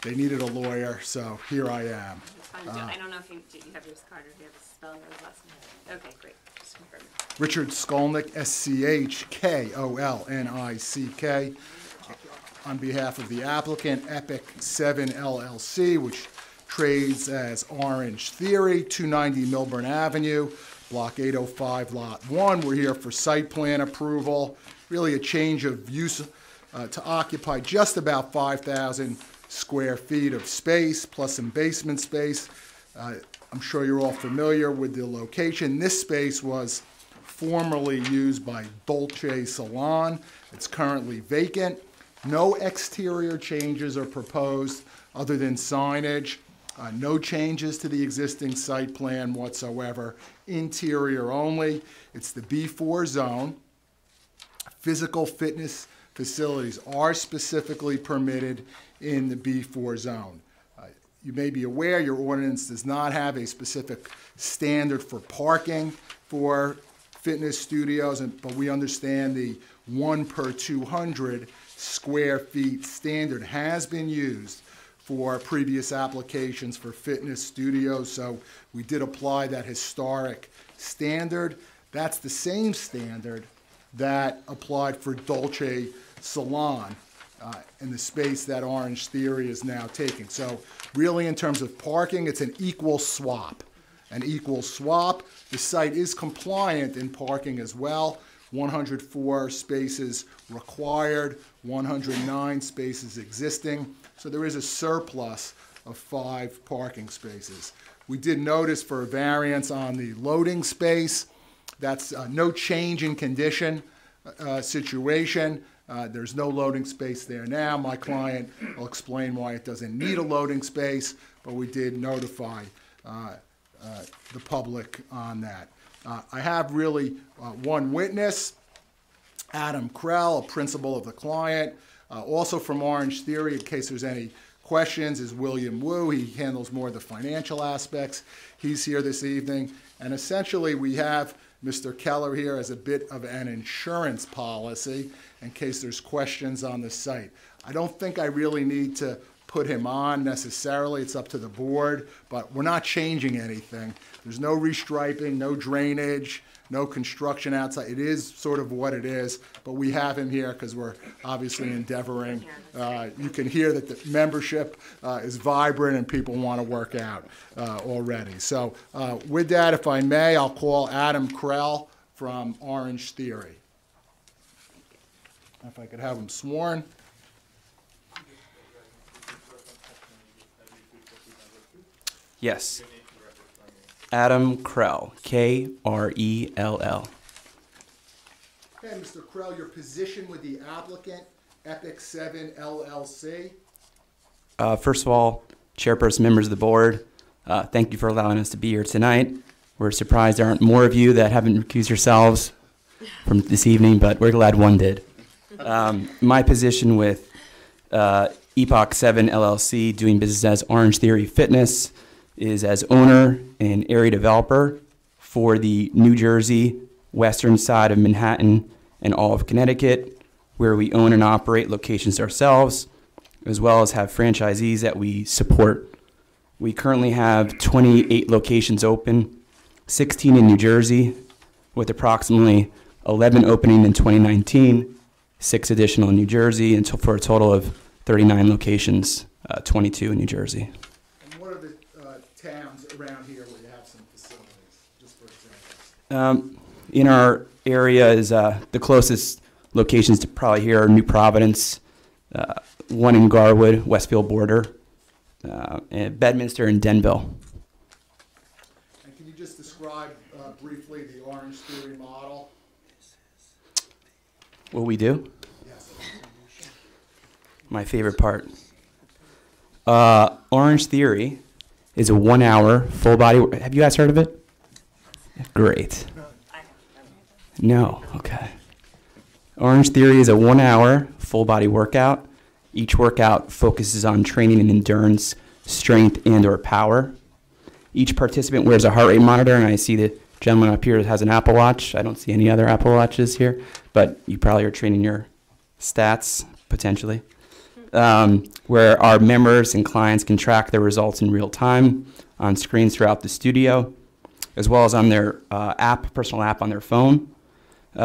Speaker 18: they needed a lawyer, so here I am.
Speaker 1: It's fine. I don't know if you have your card or if you have a spelling of his last name. Okay, great, just confirm.
Speaker 18: Richard Skolnick, S-C-H-K-O-L-N-I-C-K. on behalf of the applicant, Epic 7 LLC, which trades as Orange Theory, 290 Millburn Avenue, Block 805, Lot 1. We're here for site plan approval, really a change of use to occupy just about 5,000 square feet of space, plus some basement space. I'm sure you're all familiar with the location. This space was formerly used by Dolce Salon. It's currently vacant. No exterior changes are proposed other than signage. No changes to the existing site plan whatsoever. Interior only. It's the B4 zone. Physical fitness facilities are specifically permitted in the B4 zone. You may be aware your ordinance does not have a specific standard for parking for fitness studios, but we understand the 1 per 200 square feet standard has been used for previous applications for fitness studios, so we did apply that historic standard. That's the same standard that applied for Dolce Salon in the space that Orange Theory is now taking. So really in terms of parking, it's an equal swap. An equal swap. The site is compliant in parking as well. 104 spaces required, 109 spaces existing. So there is a surplus of 5 parking spaces. We did notice for a variance on the loading space, that's no change in condition situation. There's no loading space there now. My client will explain why it doesn't need a loading space, but we did notify the public on that. I have really one witness, Adam Krell, a principal of the client. Also from Orange Theory, in case there's any questions, is William Wu. He handles more of the financial aspects. He's here this evening. And essentially, we have Mr. Keller here as a bit of an insurance policy in case there's questions on the site. I don't think I really need to put him on necessarily. It's up to the board, but we're not changing anything. There's no restriping, no drainage, no construction outside. It is sort of what it is, but we have him here because we're obviously endeavoring. You can hear that the membership is vibrant and people want to work out already. So with that, if I may, I'll call Adam Krell from Orange Theory. If I could have him sworn.
Speaker 19: Yes. Adam Krell, K-R-E-L-L.
Speaker 18: Okay, Mr. Krell, your position with the applicant, Epic 7 LLC.
Speaker 19: First of all, chairperson, members of the board, thank you for allowing us to be here tonight. We're surprised there aren't more of you that haven't recused yourselves from this evening, but we're glad one did. My position with Epoch 7 LLC, doing business as Orange Theory Fitness, is as owner and area developer for the New Jersey, western side of Manhattan, and all of Connecticut, where we own and operate locations ourselves, as well as have franchisees that we support. We currently have 28 locations open, 16 in New Jersey, with approximately 11 opening in 2019, 6 additional in New Jersey, and for a total of 39 locations, 22 in New Jersey.
Speaker 18: And what are the towns around here where you have some facilities, just for example?
Speaker 19: In our area is the closest locations to probably here are New Providence, one in Garwood, Westfield border, and Bedminster and Denville.
Speaker 18: And can you just describe briefly the Orange Theory model?
Speaker 19: What we do?
Speaker 18: Yes.
Speaker 19: My favorite part. Orange Theory is a 1-hour full body. Have you guys heard of it? Great. No. Okay. Orange Theory is a 1-hour full body workout. Each workout focuses on training and endurance, strength, and/or power. Each participant wears a heart rate monitor, and I see the gentleman up here has an Apple Watch. I don't see any other Apple Watches here, but you probably are training your stats, potentially, where our members and clients can track their results in real time on screens throughout the studio, as well as on their personal app on their phone.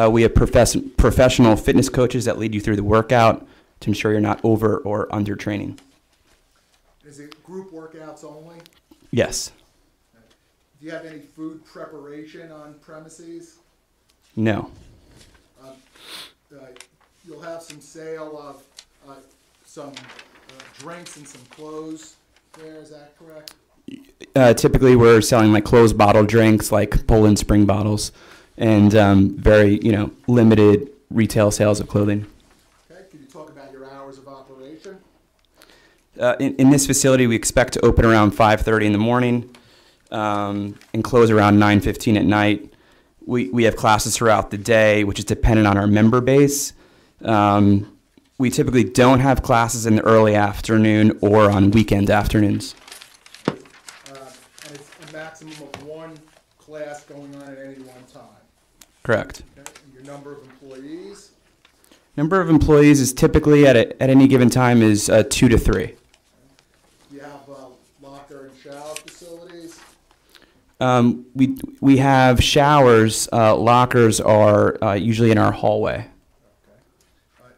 Speaker 19: We have professional fitness coaches that lead you through the workout to ensure you're not over or under training.
Speaker 18: Is it group workouts only?
Speaker 19: Yes.
Speaker 18: Do you have any food preparation on premises?
Speaker 19: No.
Speaker 18: You'll have some sale of some drinks and some clothes there, is that correct?
Speaker 19: Typically, we're selling like closed bottle drinks, like Poland Spring bottles, and very, limited retail sales of clothing.
Speaker 18: Okay, can you talk about your hours of operation?
Speaker 19: In this facility, we expect to open around 5:30 in the morning and close around 9:15 at night. We have classes throughout the day, which is dependent on our member base. We typically don't have classes in the early afternoon or on weekend afternoons.
Speaker 18: And it's a maximum of one class going on at any one time.
Speaker 19: Correct.
Speaker 18: Okay, and your number of employees?
Speaker 19: Number of employees is typically at any given time is 2 to 3.
Speaker 18: Do you have locker and shower facilities?
Speaker 19: We have showers. Lockers are usually in our hallway.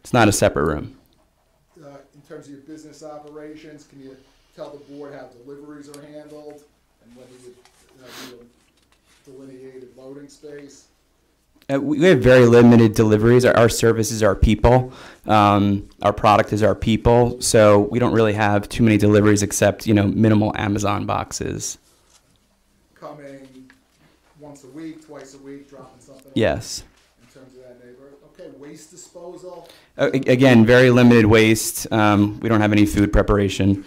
Speaker 19: It's not a separate room.
Speaker 18: In terms of your business operations, can you tell the board how deliveries are handled and whether you need a delineated loading space?
Speaker 19: We have very limited deliveries. Our service is our people. Our product is our people. So we don't really have too many deliveries except, minimal Amazon boxes.
Speaker 18: Coming once a week, twice a week, dropping something
Speaker 19: Yes.
Speaker 18: off in terms of that neighborhood. Okay, waste disposal.
Speaker 19: Again, very limited waste. We don't have any food preparation.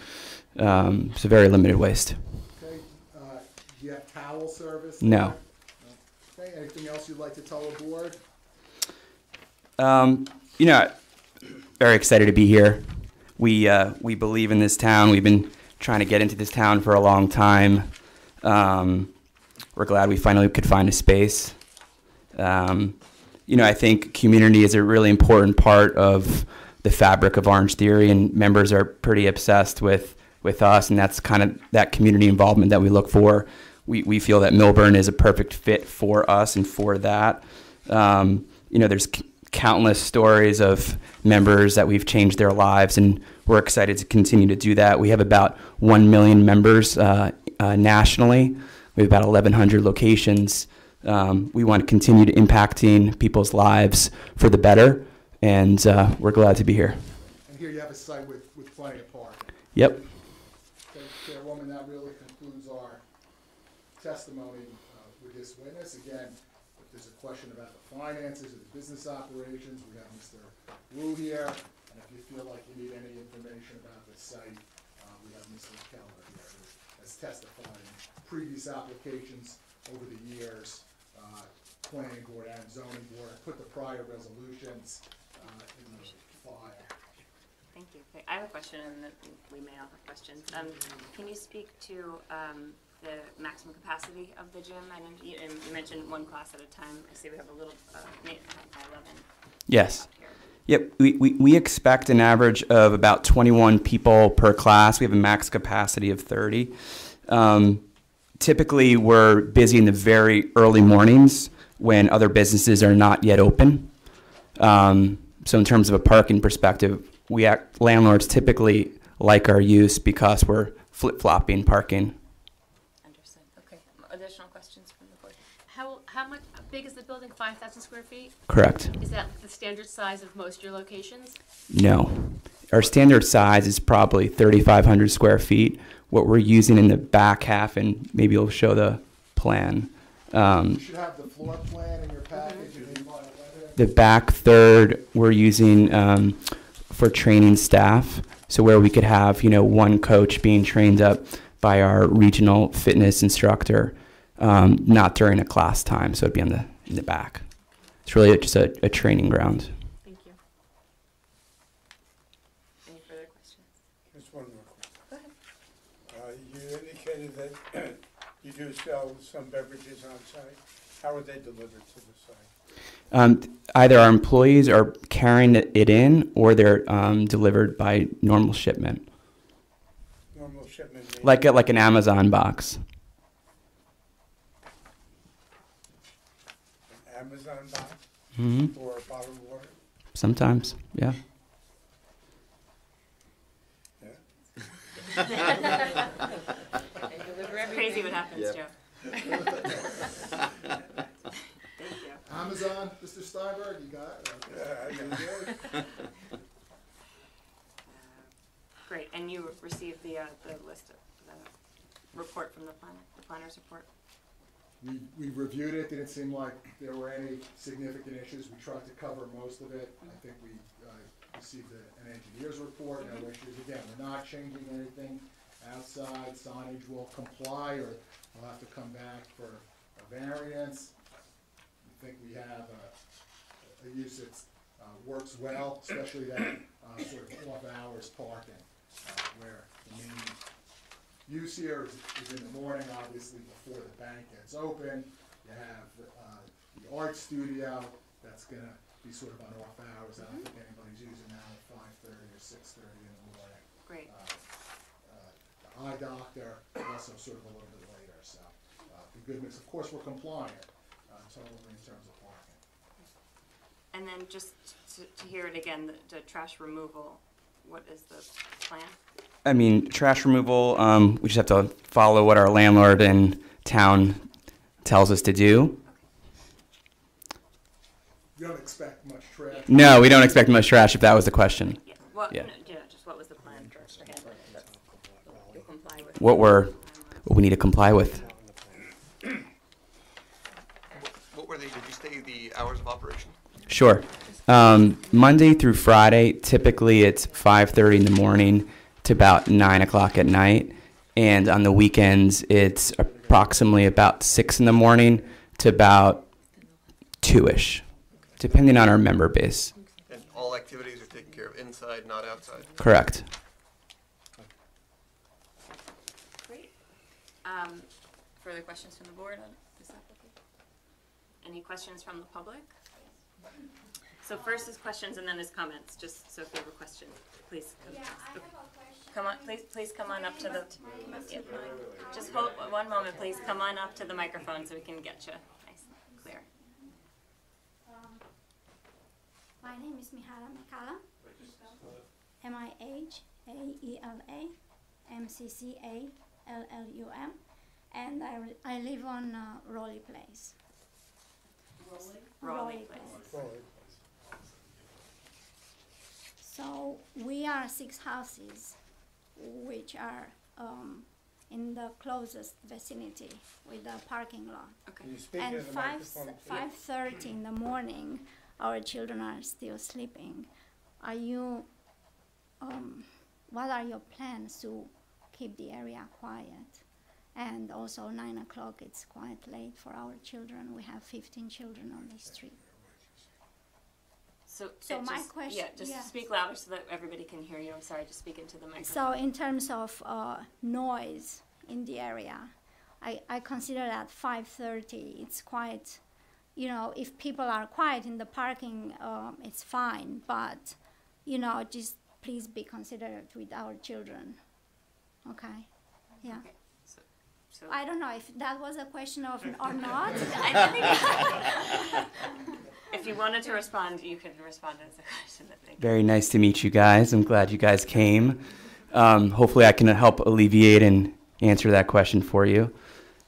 Speaker 19: So very limited waste.
Speaker 18: Okay, do you have towel service?
Speaker 19: No.
Speaker 18: Okay, anything else you'd like to tell the board?
Speaker 19: Very excited to be here. We believe in this town. We've been trying to get into this town for a long time. We're glad we finally could find a space. I think community is a really important part of the fabric of Orange Theory, and members are pretty obsessed with us, and that's kind of that community involvement that we look for. We feel that Millburn is a perfect fit for us and for that. There's countless stories of members that we've changed their lives, and we're excited to continue to do that. We have about 1 million members nationally. We have about 1,100 locations. We want to continue to impacting people's lives for the better, and we're glad to be here.
Speaker 18: And here you have a site with plenty of parking.
Speaker 19: Yep.
Speaker 18: Okay, Chairwoman, that really concludes our testimony with this witness. Again, if there's a question about the finances or the business operations, we have Mr. Wu here. And if you feel like you need any information about the site, we have Mr. Keller here who has testified in previous applications over the years. Planning board and zoning board, put the prior resolutions in the file.
Speaker 1: Thank you. Okay, I have a question, and then we may all have questions. Can you speak to the maximum capacity of the gym? I know you mentioned one class at a time. I see we have a little 11.
Speaker 19: Yes. Yep. We expect an average of about 21 people per class. We have a max capacity of 30. Typically, we're busy in the very early mornings when other businesses are not yet open. So in terms of a parking perspective, landlords typically like our use because we're flip-flopping parking.
Speaker 1: Understood. Okay. Additional questions from the board?
Speaker 9: How big is the building? 5,000 square feet?
Speaker 19: Correct.
Speaker 9: Is that the standard size of most of your locations?
Speaker 19: No. Our standard size is probably 3,500 square feet. What we're using in the back half, and maybe we'll show the plan.
Speaker 18: You should have the floor plan in your package.
Speaker 19: The back third we're using for training staff. So where we could have, one coach being trained up by our regional fitness instructor, not during a class time. So it'd be in the back. It's really just a training ground.
Speaker 9: Thank you.
Speaker 1: Any further questions?
Speaker 13: Just one more question. Go ahead. You indicated that you do sell some beverages on site. How are they delivered to the site?
Speaker 19: Either our employees are carrying it in, or they're delivered by normal shipment.
Speaker 13: Normal shipment means?
Speaker 19: Like an Amazon box.
Speaker 13: An Amazon box?
Speaker 19: Mm-hmm.
Speaker 13: Or a bottle of water?
Speaker 19: Sometimes, yeah.
Speaker 1: It's crazy what happens,
Speaker 7: Yep.
Speaker 1: Joe. Thank you.
Speaker 18: Amazon, Mr. Steinberg, you got it?
Speaker 13: Yeah, I can do it.
Speaker 1: Great, and you received the list of the report from the planner's report?
Speaker 18: We reviewed it, didn't seem like there were any significant issues. We tried to cover most of it. I think we received an engineer's report, no issues. Again, we're not changing anything outside. Signage will comply, or we'll have to come back for a variance. We think we have a use that works well, especially that sort of off-hours parking, where the main use here is in the morning, obviously, before the bank gets open. You have the art studio that's going to be sort of on off hours. I don't think anybody's using that at 5:30 or 6:30 in the morning.
Speaker 1: Great.
Speaker 18: The eye doctor, also sort of a little bit later. So the goodness, of course, we're compliant totally in terms of parking.
Speaker 1: And then just to hear it again, the trash removal, what is the plan?
Speaker 19: I mean, trash removal, we just have to follow what our landlord in town tells us to do.
Speaker 18: You don't expect much trash?
Speaker 19: No, we don't expect much trash, if that was the question.
Speaker 1: Yeah. What?
Speaker 19: Yeah.
Speaker 1: No, just what was the plan for handling it? That's you'll comply with.
Speaker 19: What we need to comply with.
Speaker 3: What were did you say the hours of operation?
Speaker 19: Sure. Monday through Friday, typically it's 5:30 in the morning to about 9 o'clock at night. And on the weekends, it's approximately about 6 in the morning to about 2-ish, depending on our member base.
Speaker 3: And all activities are taken care of inside, not outside?
Speaker 19: Correct.
Speaker 1: Great. Further questions from the board on this application? Any questions from the public? So first is questions and then is comments, just so if you have a question, please. Come on, please come on up to the, yeah, just hold, one moment, please, come on up to the microphone so we can get you nice and clear.
Speaker 20: My name is Mihala Makala. Mihaela, MCCALLUM, and I live on Raleigh Place. Raleigh Place. So we are 6 houses, which are in the closest vicinity with the parking lot.
Speaker 1: Okay.
Speaker 13: Can you speak
Speaker 20: And
Speaker 13: into the microphone?
Speaker 20: 5:30 in the morning, our children are still sleeping. Are you? What are your plans to keep the area quiet? And also 9 o'clock, it's quite late for our children. We have 15 children on the street. So my question,
Speaker 1: yeah, just speak louder so that everybody can hear you. I'm sorry, just speak into the microphone.
Speaker 20: So in terms of noise in the area, I consider that 5:30, it's quite, you know, if people are quiet in the parking, it's fine. But, you know, just please be considerate with our children. Okay? Yeah.
Speaker 1: Okay. So
Speaker 20: I don't know if that was a question of or not.
Speaker 1: if you wanted to respond, you could respond as a question. I think.
Speaker 19: Very nice to meet you guys. I'm glad you guys came. Hopefully I can help alleviate and answer that question for you.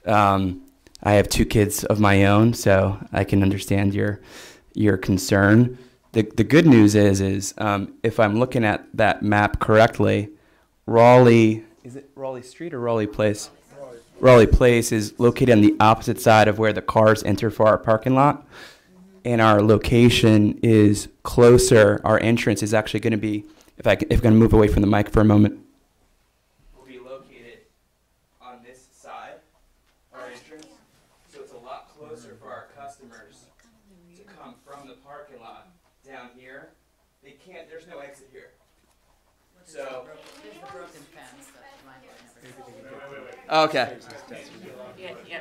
Speaker 19: I have 2 kids of my own, so I can understand your concern. The good news is if I'm looking at that map correctly, Raleigh, is it Raleigh Street or Raleigh Place? Raleigh Place is located on the opposite side of where the cars enter for our parking lot. And our location is closer. Our entrance is actually going to be, if I'm going to move away from the mic for a moment. We'll be located on this side, our entrance. So it's a lot closer for our customers to come from the parking lot down here. They can't, there's no exit here. So.
Speaker 17: There's the broken fence that mine never.
Speaker 19: Okay.
Speaker 1: Yeah.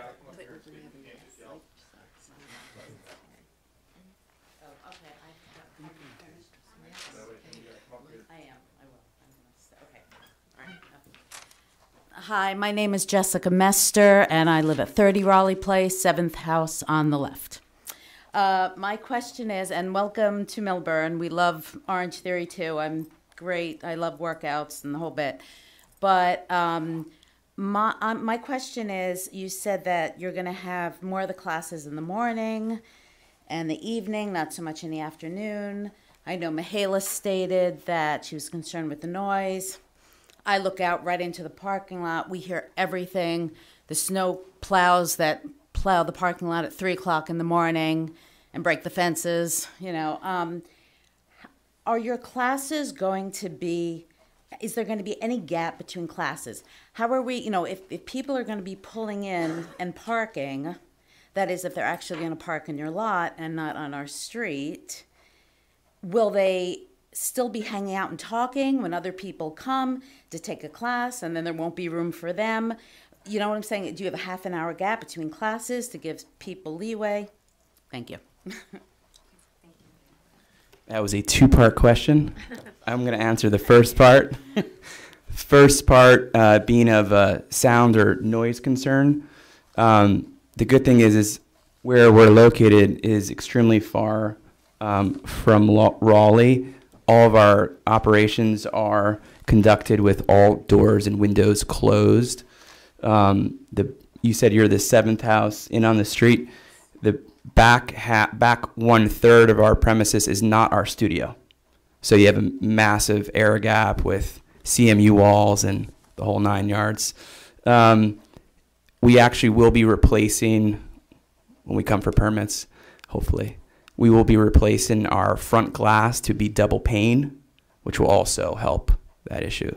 Speaker 17: Hi, my name is Jessica Mester, and I live at 30 Raleigh Place, 7th house on the left. My question is, and welcome to Millburn. We love Orange Theory too. I'm great. I love workouts and the whole bit. But my question is, you said that you're going to have more of the classes in the morning and the evening, not so much in the afternoon. I know Mihaela stated that she was concerned with the noise. I look out right into the parking lot. We hear everything. The snow plows that plow the parking lot at 3 o'clock in the morning and break the fences, you know. Are your classes going to be, is there going to be any gap between classes? How are we, you know, if people are going to be pulling in and parking, that is, if they're actually going to park in your lot and not on our street, will they still be hanging out and talking when other people come to take a class, and then there won't be room for them? You know what I'm saying? Do you have a half an hour gap between classes to give people leeway? Thank you.
Speaker 19: That was a two-part question. I'm going to answer the first part. First part being of a sound or noise concern. The good thing is where we're located is extremely far from Raleigh. All of our operations are conducted with all doors and windows closed. You said you're the 7th house in on the street. The back 1/3 of our premises is not our studio. So you have a massive air gap with CMU walls and the whole 9 yards. We actually will be replacing, when we come for permits, hopefully, we will be replacing our front glass to be double pane, which will also help that issue.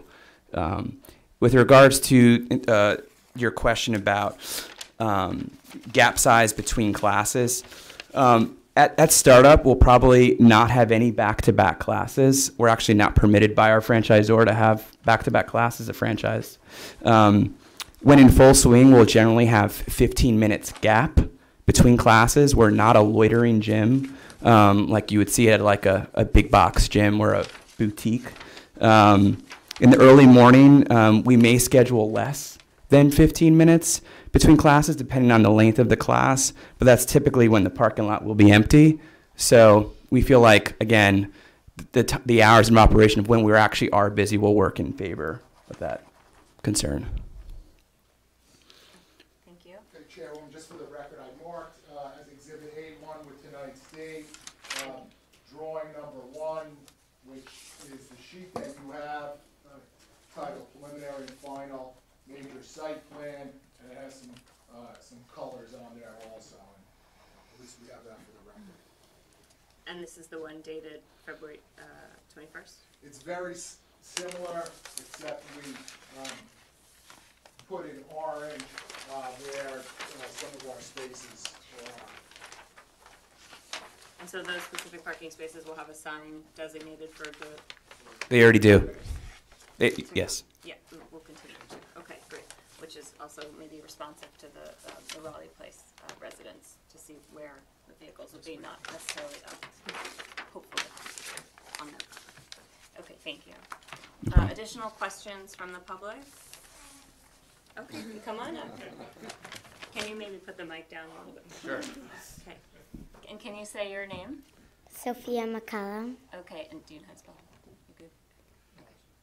Speaker 19: With regards to your question about gap size between classes, at startup, we'll probably not have any back-to-back classes. We're actually not permitted by our franchisor to have back-to-back classes, a franchise. When in full swing, we'll generally have 15 minutes gap between classes. We're not a loitering gym like you would see at like a big box gym or a boutique. In the early morning, we may schedule less than 15 minutes between classes, depending on the length of the class, but that's typically when the parking lot will be empty. So we feel like, again, the hours of operation of when we actually are busy will work in favor of that concern.
Speaker 1: Thank you.
Speaker 18: Okay, Chairwoman, just for the record, I marked as Exhibit A1 with tonight's date, drawing number 1, which is the sheet that you have, titled Preliminary and Final Major Site Plan, and it has some colors on there also, and at least we have that for the record.
Speaker 1: And this is the one dated February 21st?
Speaker 18: It's very similar, except we put in orange where some of our spaces are.
Speaker 1: And so those specific parking spaces will have a sign designated for the...
Speaker 19: They already do. Yes.
Speaker 1: Yeah, we'll continue to. Okay, great. Which is also maybe responsive to the Raleigh Place residents to see where the vehicles will be, not necessarily hopefully on their property. Okay, thank you. Additional questions from the public? Okay, come on up. Can you maybe put the mic down a little bit?
Speaker 3: Sure.
Speaker 1: Okay. And can you say your name?
Speaker 21: Sophia McCallum.
Speaker 1: Okay, and do you know how to spell? You good?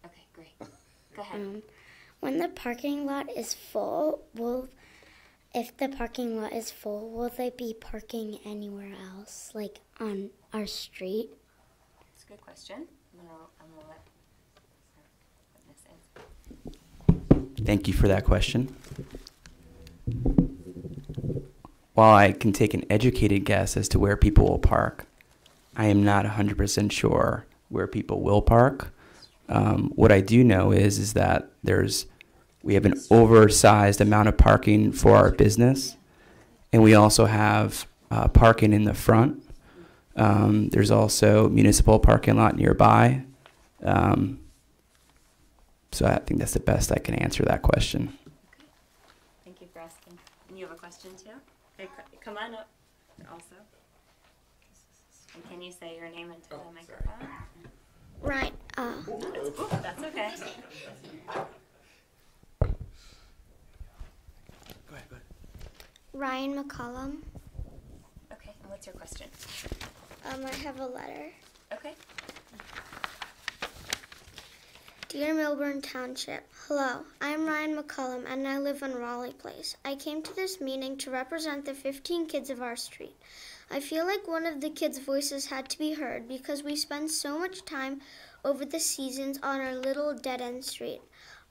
Speaker 1: Okay, great. Go ahead.
Speaker 21: When the parking lot is full, if the parking lot is full, will they be parking anywhere else, like on our street?
Speaker 1: That's a good question. I'm gonna let Miss answer.
Speaker 19: Thank you for that question. While I can take an educated guess as to where people will park, I am not 100% sure where people will park. What I do know is that we have an oversized amount of parking for our business, and we also have parking in the front. There's also municipal parking lot nearby. So I think that's the best I can answer that question.
Speaker 1: Okay. Thank you for asking. And you have a question too? Okay, come on up also. And can you say your name into the microphone?
Speaker 21: Right.
Speaker 1: That's okay.
Speaker 19: Go ahead.
Speaker 21: Ryan McCollum.
Speaker 1: Okay, and what's your question?
Speaker 21: I have a letter.
Speaker 1: Okay.
Speaker 21: Dear Millburn Township, hello. I'm Ryan McCullum and I live on Raleigh Place. I came to this meeting to represent the 15 kids of our street. I feel like one of the kids' voices had to be heard because we spend so much time over the seasons on our little dead-end street.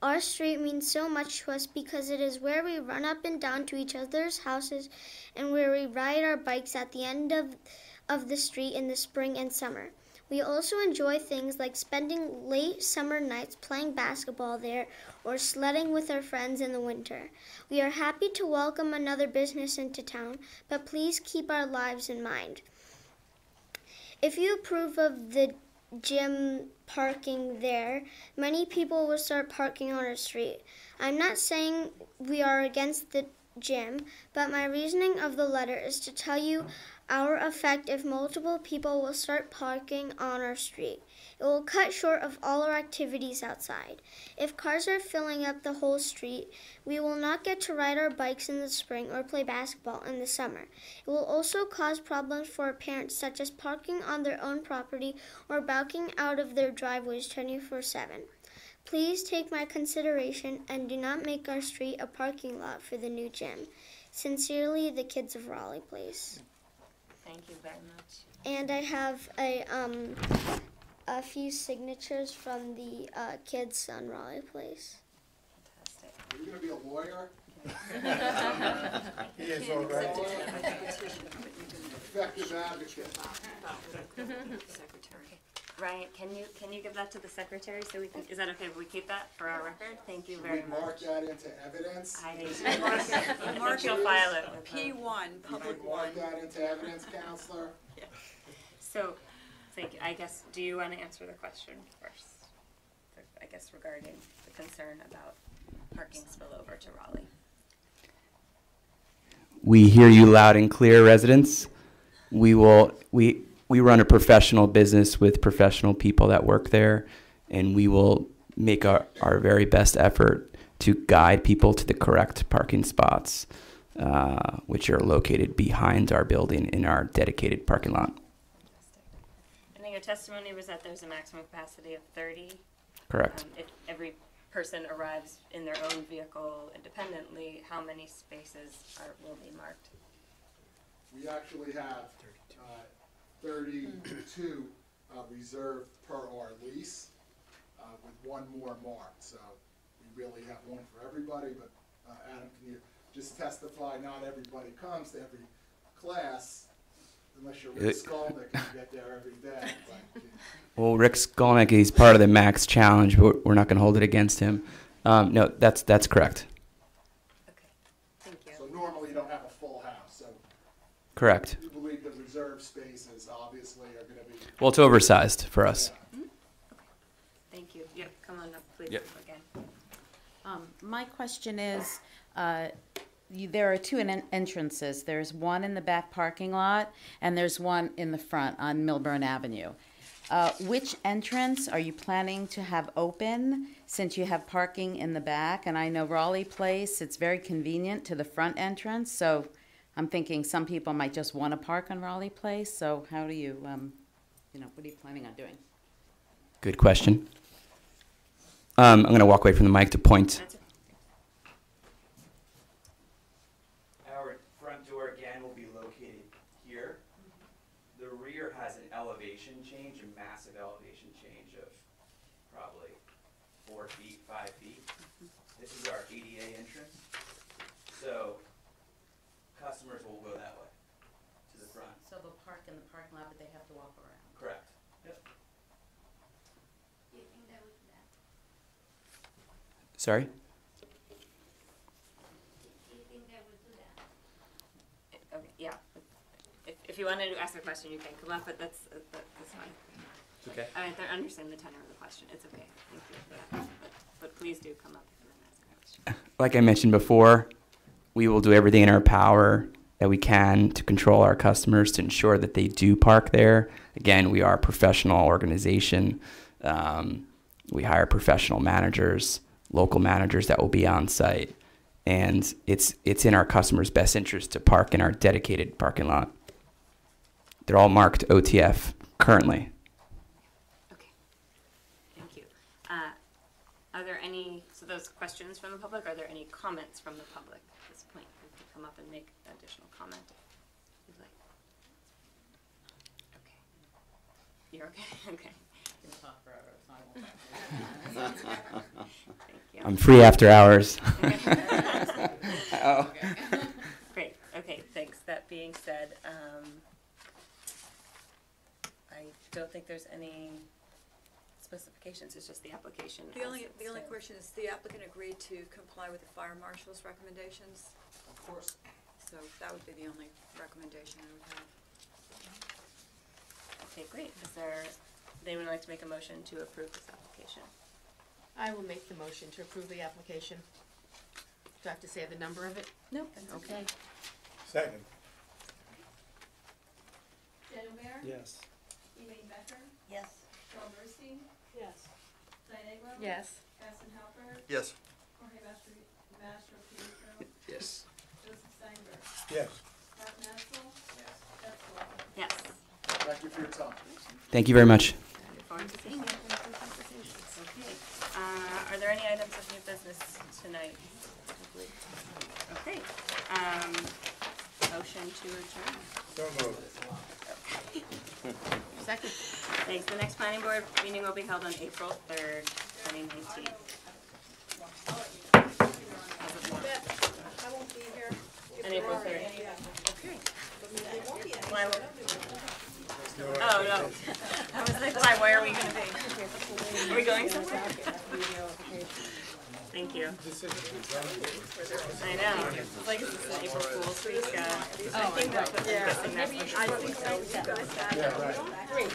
Speaker 21: Our street means so much to us because it is where we run up and down to each other's houses and where we ride our bikes at the end of the street in the spring and summer. We also enjoy things like spending late summer nights playing basketball there or sledding with our friends in the winter. We are happy to welcome another business into town, but please keep our lives in mind. If you approve of the gym parking there, many people will start parking on our street. I'm not saying we are against the gym, but my reasoning of the letter is to tell you our effect if multiple people will start parking on our street. It will cut short of all our activities outside. If cars are filling up the whole street, we will not get to ride our bikes in the spring or play basketball in the summer. It will also cause problems for our parents, such as parking on their own property or backing out of their driveways 24/7. Please take my consideration and do not make our street a parking lot for the new gym. Sincerely, the kids of Raleigh Place.
Speaker 1: Thank you very much.
Speaker 21: And I have a few signatures from the kids on Raleigh Place.
Speaker 1: Fantastic.
Speaker 18: Are you going to be a lawyer?
Speaker 13: He is already.
Speaker 18: Effective advocate.
Speaker 1: Secretary. Ryan, can you give that to the secretary so we can, is that okay if we keep that for our record? Thank you very
Speaker 18: We
Speaker 1: much.
Speaker 18: mark that into evidence.
Speaker 1: I think she'll file it with
Speaker 10: P1, public
Speaker 18: You
Speaker 10: one.
Speaker 18: mark that into evidence, Counselor.
Speaker 1: So, thank you. I guess, do you want to answer the question first? I guess regarding the concern about parking spillover to Raleigh.
Speaker 19: We hear you loud and clear, residents. We run a professional business with professional people that work there, and we will make our very best effort to guide people to the correct parking spots, which are located behind our building in our dedicated parking lot.
Speaker 1: I think your testimony was that there's a maximum capacity of 30.
Speaker 19: Correct.
Speaker 1: If every person arrives in their own vehicle independently, how many spaces will be marked?
Speaker 18: We actually have 32 reserved per our lease, with one more marked. So we really have one for everybody, but Adam, can you just testify not everybody comes to every class, unless you're Rick Skolnick and you get there every day. But,
Speaker 19: Well, Rick Skolnick, he's part of the Max Challenge, but we're not going to hold it against him. No, that's correct.
Speaker 1: Okay, thank you.
Speaker 18: so normally you don't have a full house. So
Speaker 19: Correct.
Speaker 18: you believe the reserved spaces obviously are going to be.
Speaker 19: Well, it's oversized for us.
Speaker 1: Okay, thank you. Yep, come on up, please,
Speaker 19: Yep.
Speaker 1: again.
Speaker 17: My question is, there are two entrances. There's one in the back parking lot, and there's one in the front on Millburn Avenue. Which entrance are you planning to have open, since you have parking in the back? And I know Raleigh Place, it's very convenient to the front entrance, so I'm thinking some people might just want to park on Raleigh Place. So how do you, what are you planning on doing?
Speaker 19: Good question. I'm going to walk away from the mic to point.
Speaker 6: Our front door again will be located here. The rear has an elevation change, a massive elevation change of probably 4 feet, 5 feet. This is our ADA entrance. So customers will go that way to the front.
Speaker 17: So they'll park in the parking lot, but they have to walk around.
Speaker 6: Correct. Yep.
Speaker 19: Sorry?
Speaker 1: Okay, yeah. If you wanted to ask a question, you can come up, but that's fine.
Speaker 6: It's okay.
Speaker 1: I understand the tenor of the question. It's okay. Thank you for that. But please do come up if you want to ask a question.
Speaker 19: Like I mentioned before, we will do everything in our power that we can to control our customers to ensure that they do park there. Again, we are a professional organization. We hire professional managers, local managers that will be on site. And it's in our customers' best interest to park in our dedicated parking lot. They're all marked OTF currently.
Speaker 1: Okay. Thank you. Are there any, so those questions from the public, are there any comments from the public at this point? You can come up and make additional comment if you'd like. Okay. You're okay? Okay. Thank you.
Speaker 19: I'm free after hours. Oh.
Speaker 1: Great, okay, thanks. That being said, I don't think there's any specifications, it's just the application.
Speaker 10: The only question is, the applicant agreed to comply with the fire marshal's recommendations?
Speaker 11: Of course.
Speaker 10: So that would be the only recommendation I would have.
Speaker 1: Okay, great. Is there, would anyone like to make a motion to approve this application?
Speaker 9: I will make the motion to approve the application. Do I have to say the number of it?
Speaker 1: No.
Speaker 9: Okay.
Speaker 13: Second.
Speaker 2: Daniel Mayer?
Speaker 8: Yes.
Speaker 2: Elaine Becker?
Speaker 16: Yes.
Speaker 2: Cheryl Burstein?
Speaker 14: Yes.
Speaker 2: Diane Aglo?
Speaker 9: Yes.
Speaker 2: Gaston Halbert?
Speaker 3: Yes.
Speaker 2: Jorge Mastro Pietro?
Speaker 7: Yes.
Speaker 2: Joseph Steinberg?
Speaker 13: Yes.
Speaker 2: Mark Nassel?
Speaker 11: Yes.
Speaker 2: Jeff Swell?
Speaker 1: Yes.
Speaker 11: Thank you for your time.
Speaker 19: Thank you very much.
Speaker 1: Look forward to seeing you. Okay. Are there any items of new business tonight? Okay. Motion to adjourn.
Speaker 13: So moved.
Speaker 9: Second.
Speaker 1: Thanks. The next planning board meeting will be held on April 3rd, 2019.
Speaker 14: I won't be here.
Speaker 1: And April 3rd.
Speaker 14: Yeah.
Speaker 1: Okay.
Speaker 14: There won't be any.
Speaker 1: Why, oh, no. I was like, why are we going to be? Are we going somewhere? Thank you. I know. It's like it's an April Fool's Week. I think that's what I'm guessing that's what.
Speaker 14: I think so.
Speaker 13: Yeah, right.
Speaker 1: Great.